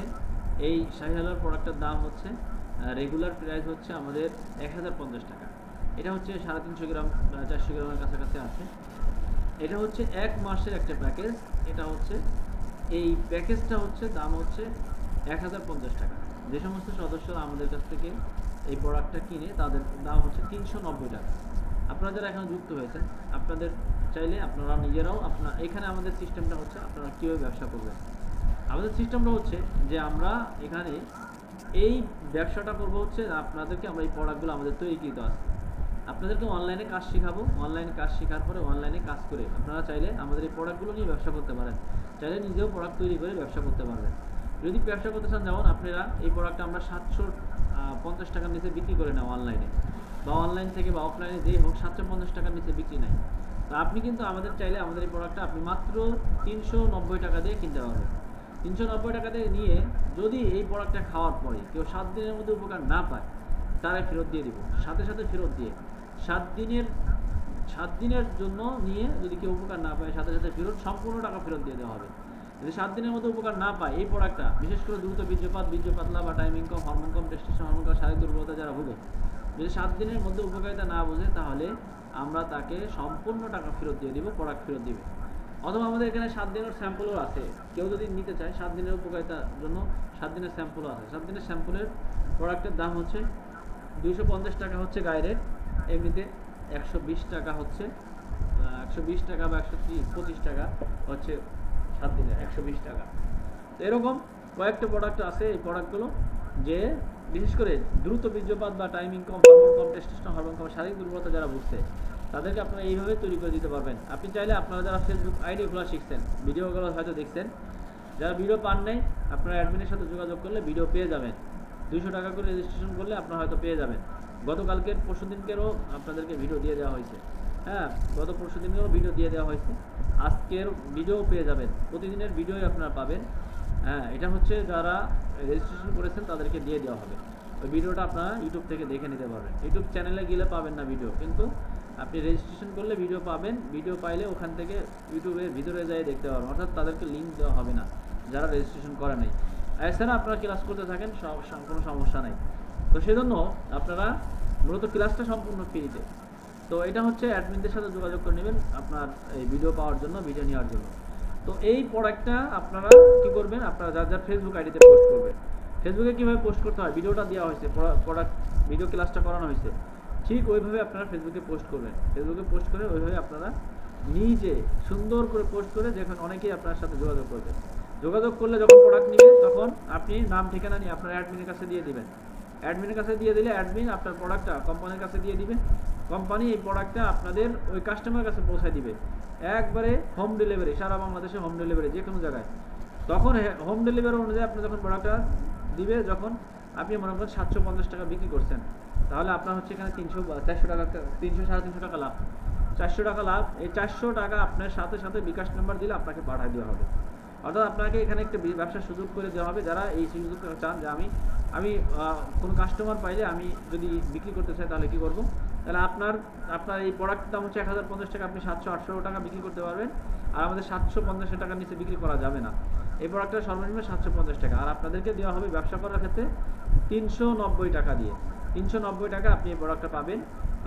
এই শাহী হালুয়ার প্রোডাক্টের দাম হচ্ছে রেগুলার প্রাইস হচ্ছে আমাদের 1050 টাকা। এটা হচ্ছে 350 গ্রাম 400 গ্রামের কাছাকাছি আছে। এটা হচ্ছে 1 মাসের একটা প্যাকেজ। এটা হচ্ছে এই প্যাকেজটা হচ্ছে দাম হচ্ছে 1050 টাকা। যে সমস্ত সদস্যরা আমাদের কাছ থেকে এই প্রোডাক্টটা কিনে তাদের দাম হচ্ছে 390 টাকা। আপনারা যারা এখন যুক্ত হয়েছেন, আপনাদের চাইলে আপনারা নিজেরাও এখানে আমাদের সিস্টেমটা হচ্ছে আপনারা কীভাবে ব্যবসা করবেন। আমাদের সিস্টেমটা হচ্ছে যে আমরা এখানে এই ব্যবসাটা করবো হচ্ছে আপনাদেরকে, আমরা এই প্রোডাক্টগুলো আমাদের তৈরি করতে আসছি, আপনাদেরকে অনলাইনে কাজ শেখাবো। অনলাইনে কাজ শেখার পরে অনলাইনে কাজ করে আপনারা চাইলে আমাদের এই প্রোডাক্টগুলো নিয়ে ব্যবসা করতে পারেন, চাইলে নিজেও প্রোডাক্ট তৈরি করে ব্যবসা করতে পারবেন। যদি ব্যবসা করতে চান, যেমন আপনারা এই প্রোডাক্টটা আমরা 750 টাকার নিচে বিক্রি করে নেওয়া অনলাইনে, বা অনলাইন থেকে বা অফলাইনে যেই হোক 750 টাকার নিচে বিক্রি নাই। তো আপনি কিন্তু আমাদের চাইলে আমাদের এই প্রোডাক্টটা আপনি মাত্র 390 টাকা দিয়ে কিনতে পারবেন। 390 টাকা দিয়ে নিয়ে যদি এই প্রোডাক্টটা খাওয়ার পরে কেউ 7 দিনের মধ্যে উপকার না পায়, তারাই ফেরত দিয়ে দিব, সাথে সাথে ফেরত দিয়ে 7 দিনের জন্য নিয়ে যদি কেউ উপকার না পায় সাথে সাথে ফেরত, সম্পূর্ণ টাকা ফেরত দিয়ে দেওয়া হবে। যদি 7 দিনের মধ্যে উপকার না পায় এই প্রোডাক্টটা, বিশেষ করে দ্রুত বীর্যপাত, বীর্য পাতলা বা টাইমিং কম, হরমোন কম, টেস্টোস্টেরন হরমোন কম, শারীরিক দুর্বলতা যারা ভোগে, যদি 7 দিনের মধ্যে উপকারিতা না বোঝে তাহলে আমরা তাকে সম্পূর্ণ টাকা ফেরত দিয়ে দিব, প্রোডাক্ট ফেরত দিবে। অথবা আমাদের এখানে 7 দিনের স্যাম্পলও আছে, কেউ যদি নিতে চায় 7 দিনের উপকারিতার জন্য 7 দিনের স্যাম্পলও আছে। 7 দিনের স্যাম্পলের প্রোডাক্টের দাম হচ্ছে 250 টাকা হচ্ছে গায়ে রেট, এমনিতে 120 টাকা হচ্ছে, 120 টাকা বা 125 টাকা হচ্ছে 7 দিনের 120 টাকা। তো এরকম কয়েকটা প্রোডাক্ট আছে, এই প্রোডাক্টগুলো যে বিশেষ করে দ্রুত বীর্যপাত বা টাইমিং কম, হরমোন কম, টেস্টোস্টেরন হরমোন কম, শারীরিক দুর্বলতা যারা ভুগছে তাদেরকে আপনারা এইভাবে তৈরি করে দিতে পারবেন। আপনি চাইলে আপনারা যারা ফেসবুক আইডিগুলো শিখছেন, ভিডিওগুলো হয়তো দেখছেন, যারা ভিডিও পান নাই আপনারা অ্যাডমিনের সাথে যোগাযোগ করলে ভিডিও পেয়ে যাবেন। 200 টাকা করে রেজিস্ট্রেশন করলে আপনারা হয়তো পেয়ে যাবেন। গতকালকের পরশুদিনকেরও আপনাদেরকে ভিডিও দিয়ে দেওয়া হয়েছে, হ্যাঁ গত পরশুদিনেরও ভিডিও দিয়ে দেওয়া হয়েছে, আজকের ভিডিও পেয়ে যাবেন, প্রতিদিনের ভিডিওই আপনারা পাবেন। হ্যাঁ এটা হচ্ছে যারা রেজিস্ট্রেশন করেছেন তাদেরকে দিয়ে দেওয়া হবে। ওই ভিডিওটা আপনারা ইউটিউব থেকে দেখে নিতে পারবেন। ইউটিউব চ্যানেলে গেলে পাবেন না ভিডিও, কিন্তু আপনি রেজিস্ট্রেশন করলে ভিডিও পাবেন। ভিডিও পাইলে ওখান থেকে ইউটিউবের ভিতরে যেয়ে দেখতে পারবেন, অর্থাৎ তাদেরকে লিঙ্ক দেওয়া হবে না যারা রেজিস্ট্রেশন করে নাই। এছাড়া আপনারা ক্লাস করতে থাকেন, কোনো সমস্যা নাই। তো সেজন্য আপনারা মূলত ক্লাসটা সম্পূর্ণ ফ্রিতে। তো এটা হচ্ছে অ্যাডমিনদের সাথে যোগাযোগ করে নেবেন আপনার এই ভিডিও পাওয়ার জন্য, ভিডিও নেওয়ার জন্য। তো এই প্রোডাক্টটা আপনারা কি করবেন, আপনারা যার যার ফেসবুক আইডিতে পোস্ট করবেন। ফেসবুকে কীভাবে পোস্ট করতে হয়, ভিডিওটা দেওয়া হয়েছে, প্রোডাক্ট ভিডিও ক্লাসটা করানো হয়েছে, ঠিক ওইভাবে আপনারা ফেসবুকে পোস্ট করবেন। ফেসবুকে পোস্ট করে ওইভাবে আপনারা নিজে সুন্দর করে পোস্ট করে দেখুন, অনেকেই আপনার সাথে যোগাযোগ করবে। যোগাযোগ করলে যখন প্রোডাক্ট নেবে তখন আপনি নাম ঠিকানা নিয়ে আপনার অ্যাডমিনের কাছে দিয়ে দিবেন। অ্যাডমিনের কাছে দিয়ে দিলে অ্যাডমিন আপনার প্রোডাক্টটা কোম্পানির কাছে দিয়ে দিবে। কোম্পানি এই প্রোডাক্টটা আপনাদের ওই কাস্টমারের কাছে পৌঁছায় দিবে, একবারে হোম ডেলিভারি, সারা বাংলাদেশে হোম ডেলিভারি, যে কোনো জায়গায়। তখন হোম ডেলিভারি অনুযায়ী আপনি যখন প্রোডাক্টটা দিবে, যখন আপনি মনে করেন 750 টাকা বিক্রি করছেন, তাহলে আপনার হচ্ছে এখানে 400 টাকা, 300-350 টাকা লাভ, 400 টাকা লাভ। এই 400 টাকা আপনার সাথে সাথে বিকাশ নাম্বার দিলে আপনাকে পাঠিয়ে দেওয়া হবে। অর্থাৎ আপনাকে এখানে একটা ব্যবসার সুযোগ করে দেওয়া হবে। যারা এই সুযোগ চান যে আমি কোনো কাস্টমার পাইলে আমি যদি বিক্রি করতে চাই তাহলে কি করব, তাহলে আপনার এই প্রোডাক্টের দাম হচ্ছে 1050 টাকা, আপনি 700-800 টাকা বিক্রি করতে পারবেন। আর আমাদের 750 টাকার নিচে বিক্রি করা যাবে না। এই প্রোডাক্টের সর্বনিম্ন 750 টাকা, আর আপনাদেরকে দেওয়া হবে ব্যবসা করার ক্ষেত্রে 390 টাকা দিয়ে। 390 টাকা আপনি এই প্রোডাক্টটা পাবেন।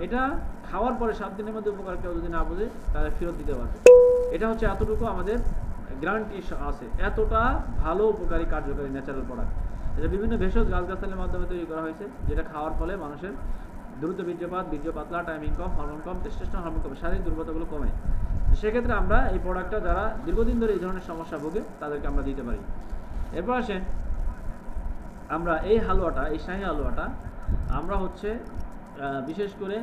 এটা খাওয়ার পরে 7 দিনের মধ্যে উপকার কেউ যদি না বোঝে তাহলে ফেরত দিতে পারবে। এটা হচ্ছে এতটুকু আমাদের গ্যারান্টি আছে, এতটা ভালো উপকারী কার্যকারী ন্যাচারাল প্রোডাক্ট। এটা বিভিন্ন ভেষজ গাছগাছালির মাধ্যমে তৈরি করা হয়েছে, যেটা খাওয়ার ফলে মানুষের দ্রুত বীর্যপাত, বীর্য পাতলা, টাইমিং কম, হরমোন কম, টেস্টোস্টেরন হরমোন কম, শারীরিক দুর্বলতাগুলো কমে। সেক্ষেত্রে আমরা এই প্রোডাক্টটা যারা দীর্ঘদিন ধরে এই ধরনের সমস্যা ভোগে তাদেরকে আমরা দিতে পারি। এরপর আসেন আমরা এই হালুয়াটা, এই শাহী হালুয়াটা আমরা হচ্ছে বিশেষ করে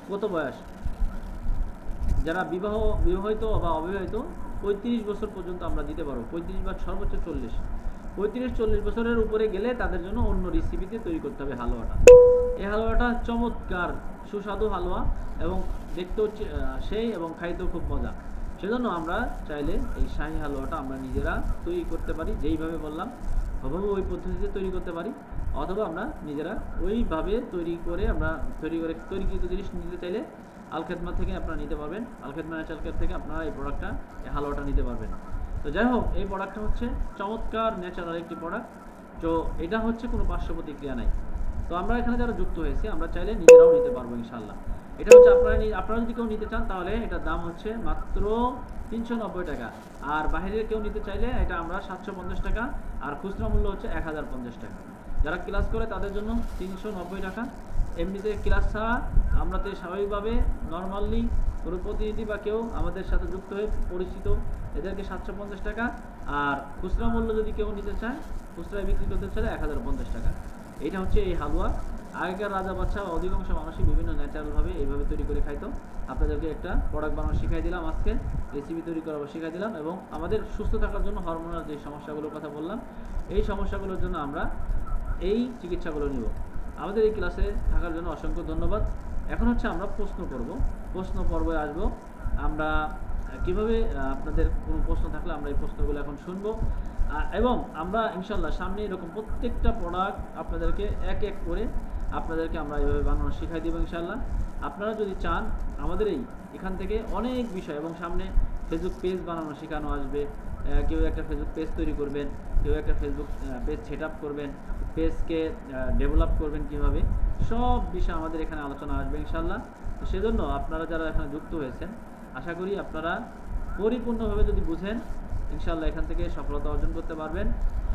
কত বয়স, যারা বিবাহিত বা অবিবাহিত 35 বছর পর্যন্ত আমরা দিতে পারবো। 35 বা সর্বোচ্চ 40, 35-40 বছরের উপরে গেলে তাদের জন্য অন্য রেসিপিতে তৈরি করতে হবে হালুয়াটা। এই হালুয়াটা চমৎকার সুস্বাদু হালুয়া এবং দেখতেও সেই এবং খাইতেও খুব মজা। সেজন্য আমরা চাইলে এই শাহী হালুয়াটা আমরা নিজেরা তৈরি করতে পারি, যেইভাবে বললাম হুবহু ওই পদ্ধতিতে তৈরি করতে পারি, অথবা আমরা নিজেরা ওইভাবে তৈরিকৃত জিনিস নিতে চাইলে আলখেদমা থেকে আপনারা নিতে পারবেন। আলখেদমা ন্যাচারাল কেয়ার থেকে আপনারা এই প্রোডাক্টটা, এই হালুয়াটা নিতে পারবেন। তো যাই হোক, এই প্রোডাক্টটা হচ্ছে চমৎকার ন্যাচারাল একটি প্রোডাক্ট। তো এটা হচ্ছে কোনো পার্শ্ব প্রতিক্রিয়া নাই। তো আমরা এখানে যারা যুক্ত হয়েছি আমরা চাইলে নিজেরাও নিতে পারবো ইনশাআল্লাহ। এটা হচ্ছে আপনারা যদি কেউ নিতে চান তাহলে এটার দাম হচ্ছে মাত্র 390 টাকা, আর বাইরের কেউ নিতে চাইলে এটা আমরা 750 টাকা, আর খুচরা মূল্য হচ্ছে 1050 টাকা। যারা ক্লাস করে তাদের জন্য 390 টাকা। এমনিতে ক্লাস ছাড়া আমরা তো স্বাভাবিকভাবে নর্মালি কোনো প্রতিনিধি বা কেউ আমাদের সাথে যুক্ত হয়ে পরিচিত, এদেরকে 750 টাকা, আর খুচরা মূল্য যদি কেউ নিতে চায়, খুচরায় বিক্রি করতে চাইলে 1050 টাকা। এটা হচ্ছে এই হালুয়া। আগেকার রাজা বাদশা অধিকাংশ মানুষই বিভিন্ন ন্যাচারালভাবে এইভাবে তৈরি করে খাইতো। আপনাদেরকে একটা প্রোডাক্ট বানানো শিখাই দিলাম, আজকে রেসিপি তৈরি করার শিখাই দিলাম, এবং আমাদের সুস্থ থাকার জন্য হরমোনাল যে সমস্যাগুলোর কথা বললাম, এই সমস্যাগুলোর জন্য আমরা এই চিকিৎসাগুলো নিব। আমাদের এই ক্লাসে থাকার জন্য অসংখ্য ধন্যবাদ। এখন হচ্ছে আমরা প্রশ্ন করব, প্রশ্ন পর্বে আসব। আমরা কিভাবে আপনাদের কোনো প্রশ্ন থাকলে আমরা এই প্রশ্নগুলো এখন শুনব, এবং আমরা ইনশাল্লাহ সামনে এরকম প্রত্যেকটা প্রোডাক্ট আপনাদেরকে এক এক করে আপনাদেরকে আমরা এইভাবে বানানো শিখাই দেবো ইনশাআল্লাহ। আপনারা যদি চান আমাদের এখান থেকে অনেক বিষয়, এবং সামনে ফেসবুক পেজ বানানো শেখানো আসবে। কেউ একটা ফেসবুক পেজ তৈরি করবেন, কেউ একটা ফেসবুক পেজ সেট আপ করবেন, পেজকে ডেভেলপ করবেন কীভাবে, সব বিষয় আমাদের এখানে আলোচনা আসবে ইনশাআল্লাহ। তো সেজন্য আপনারা যারা এখানে যুক্ত হয়েছেন, আশা করি আপনারা পরিপূর্ণভাবে যদি বুঝেন, ইনশাআল্লাহ এখান থেকে সফলতা অর্জন করতে পারবেন।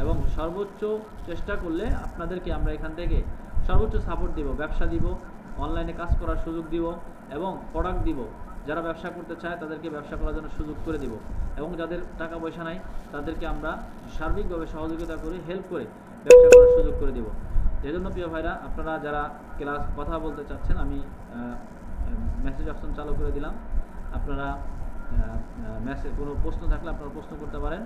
এবং সর্বোচ্চ চেষ্টা করলে আপনাদেরকে আমরা এখান থেকে সর্বোচ্চ সাপোর্ট দিব, ব্যবসা দিব, অনলাইনে কাজ করার সুযোগ দিব এবং প্রোডাক্ট দিব। যারা ব্যবসা করতে চায় তাদেরকে ব্যবসা করার জন্য সুযোগ করে দিব, এবং যাদের টাকা পয়সা নাই তাদেরকে আমরা সার্বিকভাবে সহযোগিতা করে হেল্প করে ব্যবসা করার সুযোগ করে দিব। এই জন্য প্রিয় ভাইরা, আপনারা যারা ক্লাস কথা বলতে চাচ্ছেন, আমি মেসেজ অপশন চালু করে দিলাম। আপনারা মেসেজ কোনো প্রশ্ন থাকলে আপনারা প্রশ্ন করতে পারেন,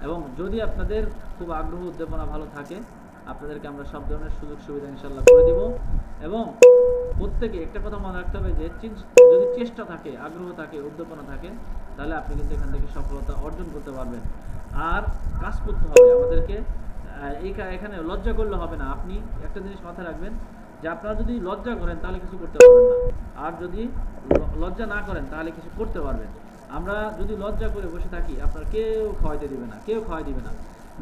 এবং যদি আপনাদের খুব আগ্রহ উদ্দীপনা ভালো থাকে, আপনাদেরকে আমরা সব ধরনের সুযোগ সুবিধা ইনশাআল্লাহ করে দিব। এবং প্রত্যেকে একটা কথা মনে রাখতে হবে যে যদি চেষ্টা থাকে, আগ্রহ থাকে, উদ্দীপনা থাকে, তাহলে আপনি কিন্তু এখান থেকে সফলতা অর্জন করতে পারবেন। আর কাজ করতে হবে আমাদেরকে, এখানে লজ্জা করলে হবে না। আপনি একটা জিনিস মাথায় রাখবেন যে আপনারা যদি লজ্জা করেন তাহলে কিছু করতে পারবেন না, আর যদি লজ্জা না করেন তাহলে কিছু করতে পারবেন। আমরা যদি লজ্জা করে বসে থাকি, আপনার কেউ খাওয়াইতে দিবে না, কেউ খাওয়াই দিবে না।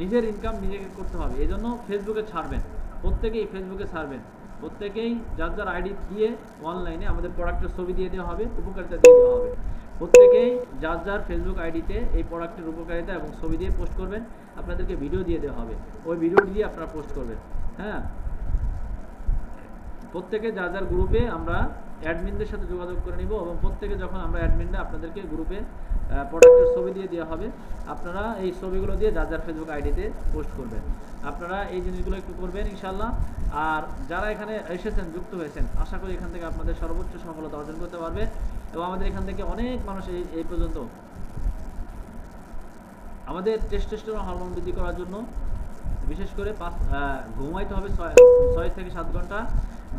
নিজের ইনকাম নিজেকে করতে হবে। এই জন্য ফেসবুকে ছাড়বেন, প্রত্যেকেই ফেসবুকে ছাড়বেন, প্রত্যেকেই যার যার আইডি দিয়ে অনলাইনে আমাদের প্রোডাক্টের ছবি দিয়ে দেওয়া হবে, উপকারিতা দিয়ে দেওয়া হবে। প্রত্যেকেই যার যার ফেসবুক আইডিতে এই প্রোডাক্টের উপকারিতা এবং ছবি দিয়ে পোস্ট করবেন। আপনাদেরকে ভিডিও দিয়ে দেওয়া হবে, ওই ভিডিওটি দিয়ে আপনারা পোস্ট করবেন। হ্যাঁ, প্রত্যেকে যার যার গ্রুপে আমরা অ্যাডমিনদের সাথে যোগাযোগ করে নিব, এবং প্রত্যেকে যখন আমরা অ্যাডমিনরা আপনাদেরকে গ্রুপে প্রোডাক্টের ছবি দিয়ে দেওয়া হবে, আপনারা এই ছবিগুলো দিয়ে যার যার ফেসবুক আইডিতে পোস্ট করবেন। আপনারা এই জিনিসগুলো একটু করবেন ইনশাআল্লাহ। আর যারা এখানে এসেছেন, যুক্ত হয়েছেন, আশা করি এখান থেকে আপনাদের সর্বোচ্চ সফলতা অর্জন করতে পারবে। এবং আমাদের এখান থেকে অনেক মানুষ এই পর্যন্ত আমাদের টেস্টোস্টেরন হরমোন বৃদ্ধি করার জন্য বিশেষ করে ঘুমাইতে হবে 6 থেকে 7 ঘন্টা,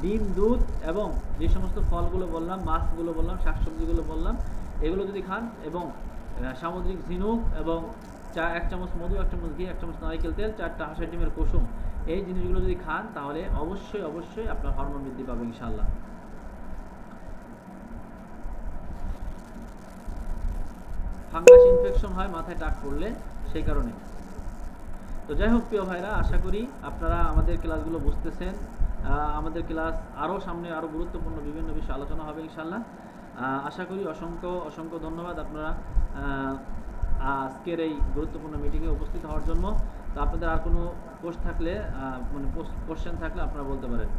ডিম, দুধ এবং যে সমস্ত ফলগুলো বললাম, মাছগুলো বললাম, শাকসবজিগুলো বললাম, এগুলো যদি খান, এবং সামুদ্রিক ঝিনুক, এবং 1 চামচ মধু, 1 চামচ ঘি, 1 চামচ নারকেল তেল, 4টা হাঁসের ডিমের কুসুম, এই জিনিসগুলো যদি খান তাহলে অবশ্যই অবশ্যই আপনার হরমোন বৃদ্ধি পাবে ইনশাআল্লাহ। ফাঙ্গাস ইনফেকশন হয় মাথায় টাক পড়লে, সেই কারণে। তো যাই হোক প্রিয় ভাইরা, আশা করি আপনারা আমাদের ক্লাসগুলো বুঝতেছেন। আমাদের ক্লাস আরও সামনে আরও গুরুত্বপূর্ণ বিভিন্ন বিষয় আলোচনা হবে ইনশাআল্লাহ। আশা করি অসংখ্য অসংখ্য ধন্যবাদ আপনারা আজকের এই গুরুত্বপূর্ণ মিটিংয়ে উপস্থিত হওয়ার জন্য। তো আপনাদের আর কোনো পোস্ট থাকলে, মানে কোশ্চেন থাকলে আপনারা বলতে পারেন।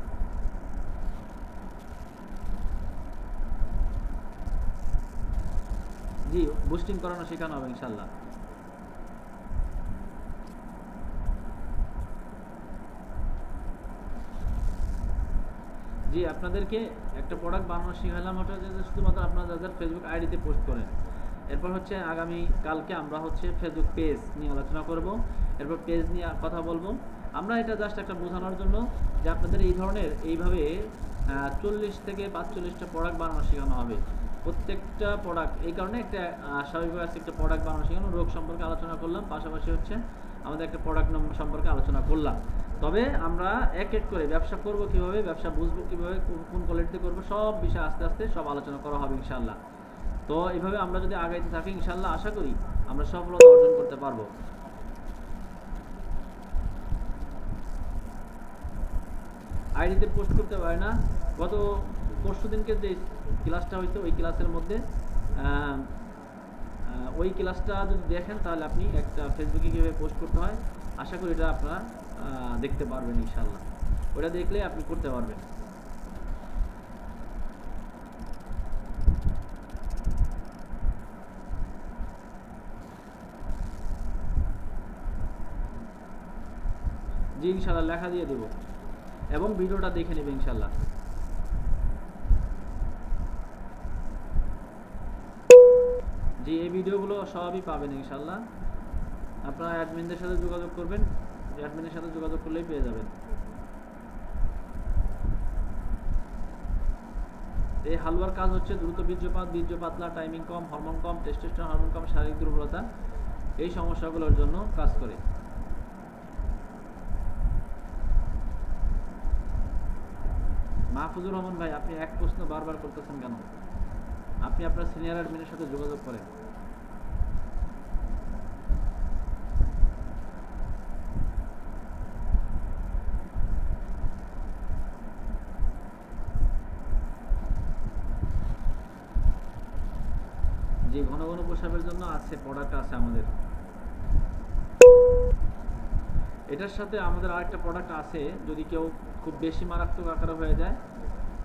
জি, বুস্টিং করানো শেখানো হবে ইনশাআল্লাহ। জি, আপনাদেরকে একটা প্রোডাক্ট বানানো শেখালাম, ওটা যে শুধুমাত্র আপনারা যাদের ফেসবুক আইডিতে পোস্ট করেন। এরপর হচ্ছে আগামী কালকে আমরা হচ্ছে ফেসবুক পেজ নিয়ে আলোচনা করব, এরপর পেজ নিয়ে কথা বলবো। আমরা এটা জাস্ট একটা বোঝানোর জন্য যে আপনাদের এই ধরনের এইভাবে 40 থেকে 45টা প্রোডাক্ট বানানো শেখানো হবে। প্রত্যেকটা প্রোডাক্ট, এই কারণে একটা স্বাভাবিকভাবে একটা প্রোডাক্ট বানানো শেখানো, রোগ সম্পর্কে আলোচনা করলাম, পাশাপাশি হচ্ছে আমাদের একটা প্রোডাক্ট নম্বর সম্পর্কে আলোচনা করলাম। তবে আমরা এক এক করে ব্যবসা করব কীভাবে, ব্যবসা বুঝবো কীভাবে, কোন কোয়ালিটিতে করবো, সব বিষয়ে আস্তে আস্তে সব আলোচনা করা হবে ইনশাআল্লাহ। তো এইভাবে আমরা যদি আগাইতে থাকি ইনশাআল্লাহ, আশা করি আমরা সফলতা অর্জন করতে পারবো। আইডিতে পোস্ট করতে পারে না। গত পরশু দিনকে যে ক্লাসটা হইতো, ওই ক্লাসের মধ্যে ওই ক্লাসটা যদি দেখেন তাহলে আপনি একটা ফেসবুকে কীভাবে পোস্ট করতে হয়, আশা করি এটা আপনারা দেখতে পারবেন ইনশাআল্লাহ। ওটা দেখলে আপনি করতে পারবেন। জি ইনশাআল্লাহ লেখা দিয়ে দেব, এবং ভিডিওটা দেখে নেবে ইনশাআল্লাহ। জি, এই ভিডিওগুলো সবই পাবেন ইনশাআল্লাহ। আপনারা অ্যাডমিনদের সাথে যোগাযোগ করবেন, অ্যাডমিনের সাথে যোগাযোগ করলেই পেয়ে যাবেন। এই হালুয়ার কাজ হচ্ছে দ্রুত বীর্যপাত, বীর্য পাতলা, টাইমিং কম, হরমোন কম, টেস্টোস্টেরন হরমোন কম, শারীরিক দুর্বলতা, এই সমস্যাগুলোর জন্য কাজ করে। মাহফুজুর রহমান ভাই, আপনি এক প্রশ্ন বারবার করতেছেন কেন? আপনি আপনার সিনিয়র অ্যাডমিনের সাথে যোগাযোগ করেন। যে ঘন ঘন প্রসাবের জন্য আছে প্রোডাক্ট আছে আমাদের। এটার সাথে আমাদের আরেকটা প্রোডাক্ট আছে, যদি কেউ খুব বেশি মারাত্মক আকারে হয়ে যায়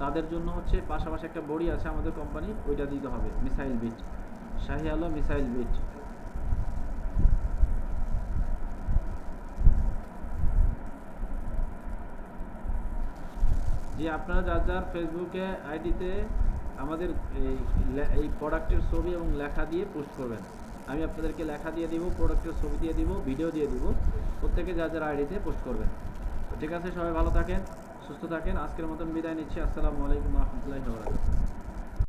তাদের জন্য হচ্ছে পাশাপাশি একটা বড়ি আছে আমাদের কোম্পানি, ওইটা দিতে হবে, মিসাইল বিট, শাহি আলো মিসাইল বিট। যে আপনারা যার যার ফেসবুকে আইডিতে আমাদের এই প্রোডাক্টের ছবি এবং লেখা দিয়ে পোস্ট করবেন। আমি আপনাদেরকে লেখা দিয়ে দিব, প্রোডাক্টের ছবি দিয়ে দিব, ভিডিও দিয়ে দিব, প্রত্যেকে যার যার আইডিতে পোস্ট করবেন। তো ঠিক আছে, সবাই ভালো থাকেন, সুস্থ থাকেন। আজকের মতন বিদায় নিচ্ছি। আসসালামু আলাইকুম ওয়া রাহমাতুল্লাহি ওয়া বারাকাতুহু।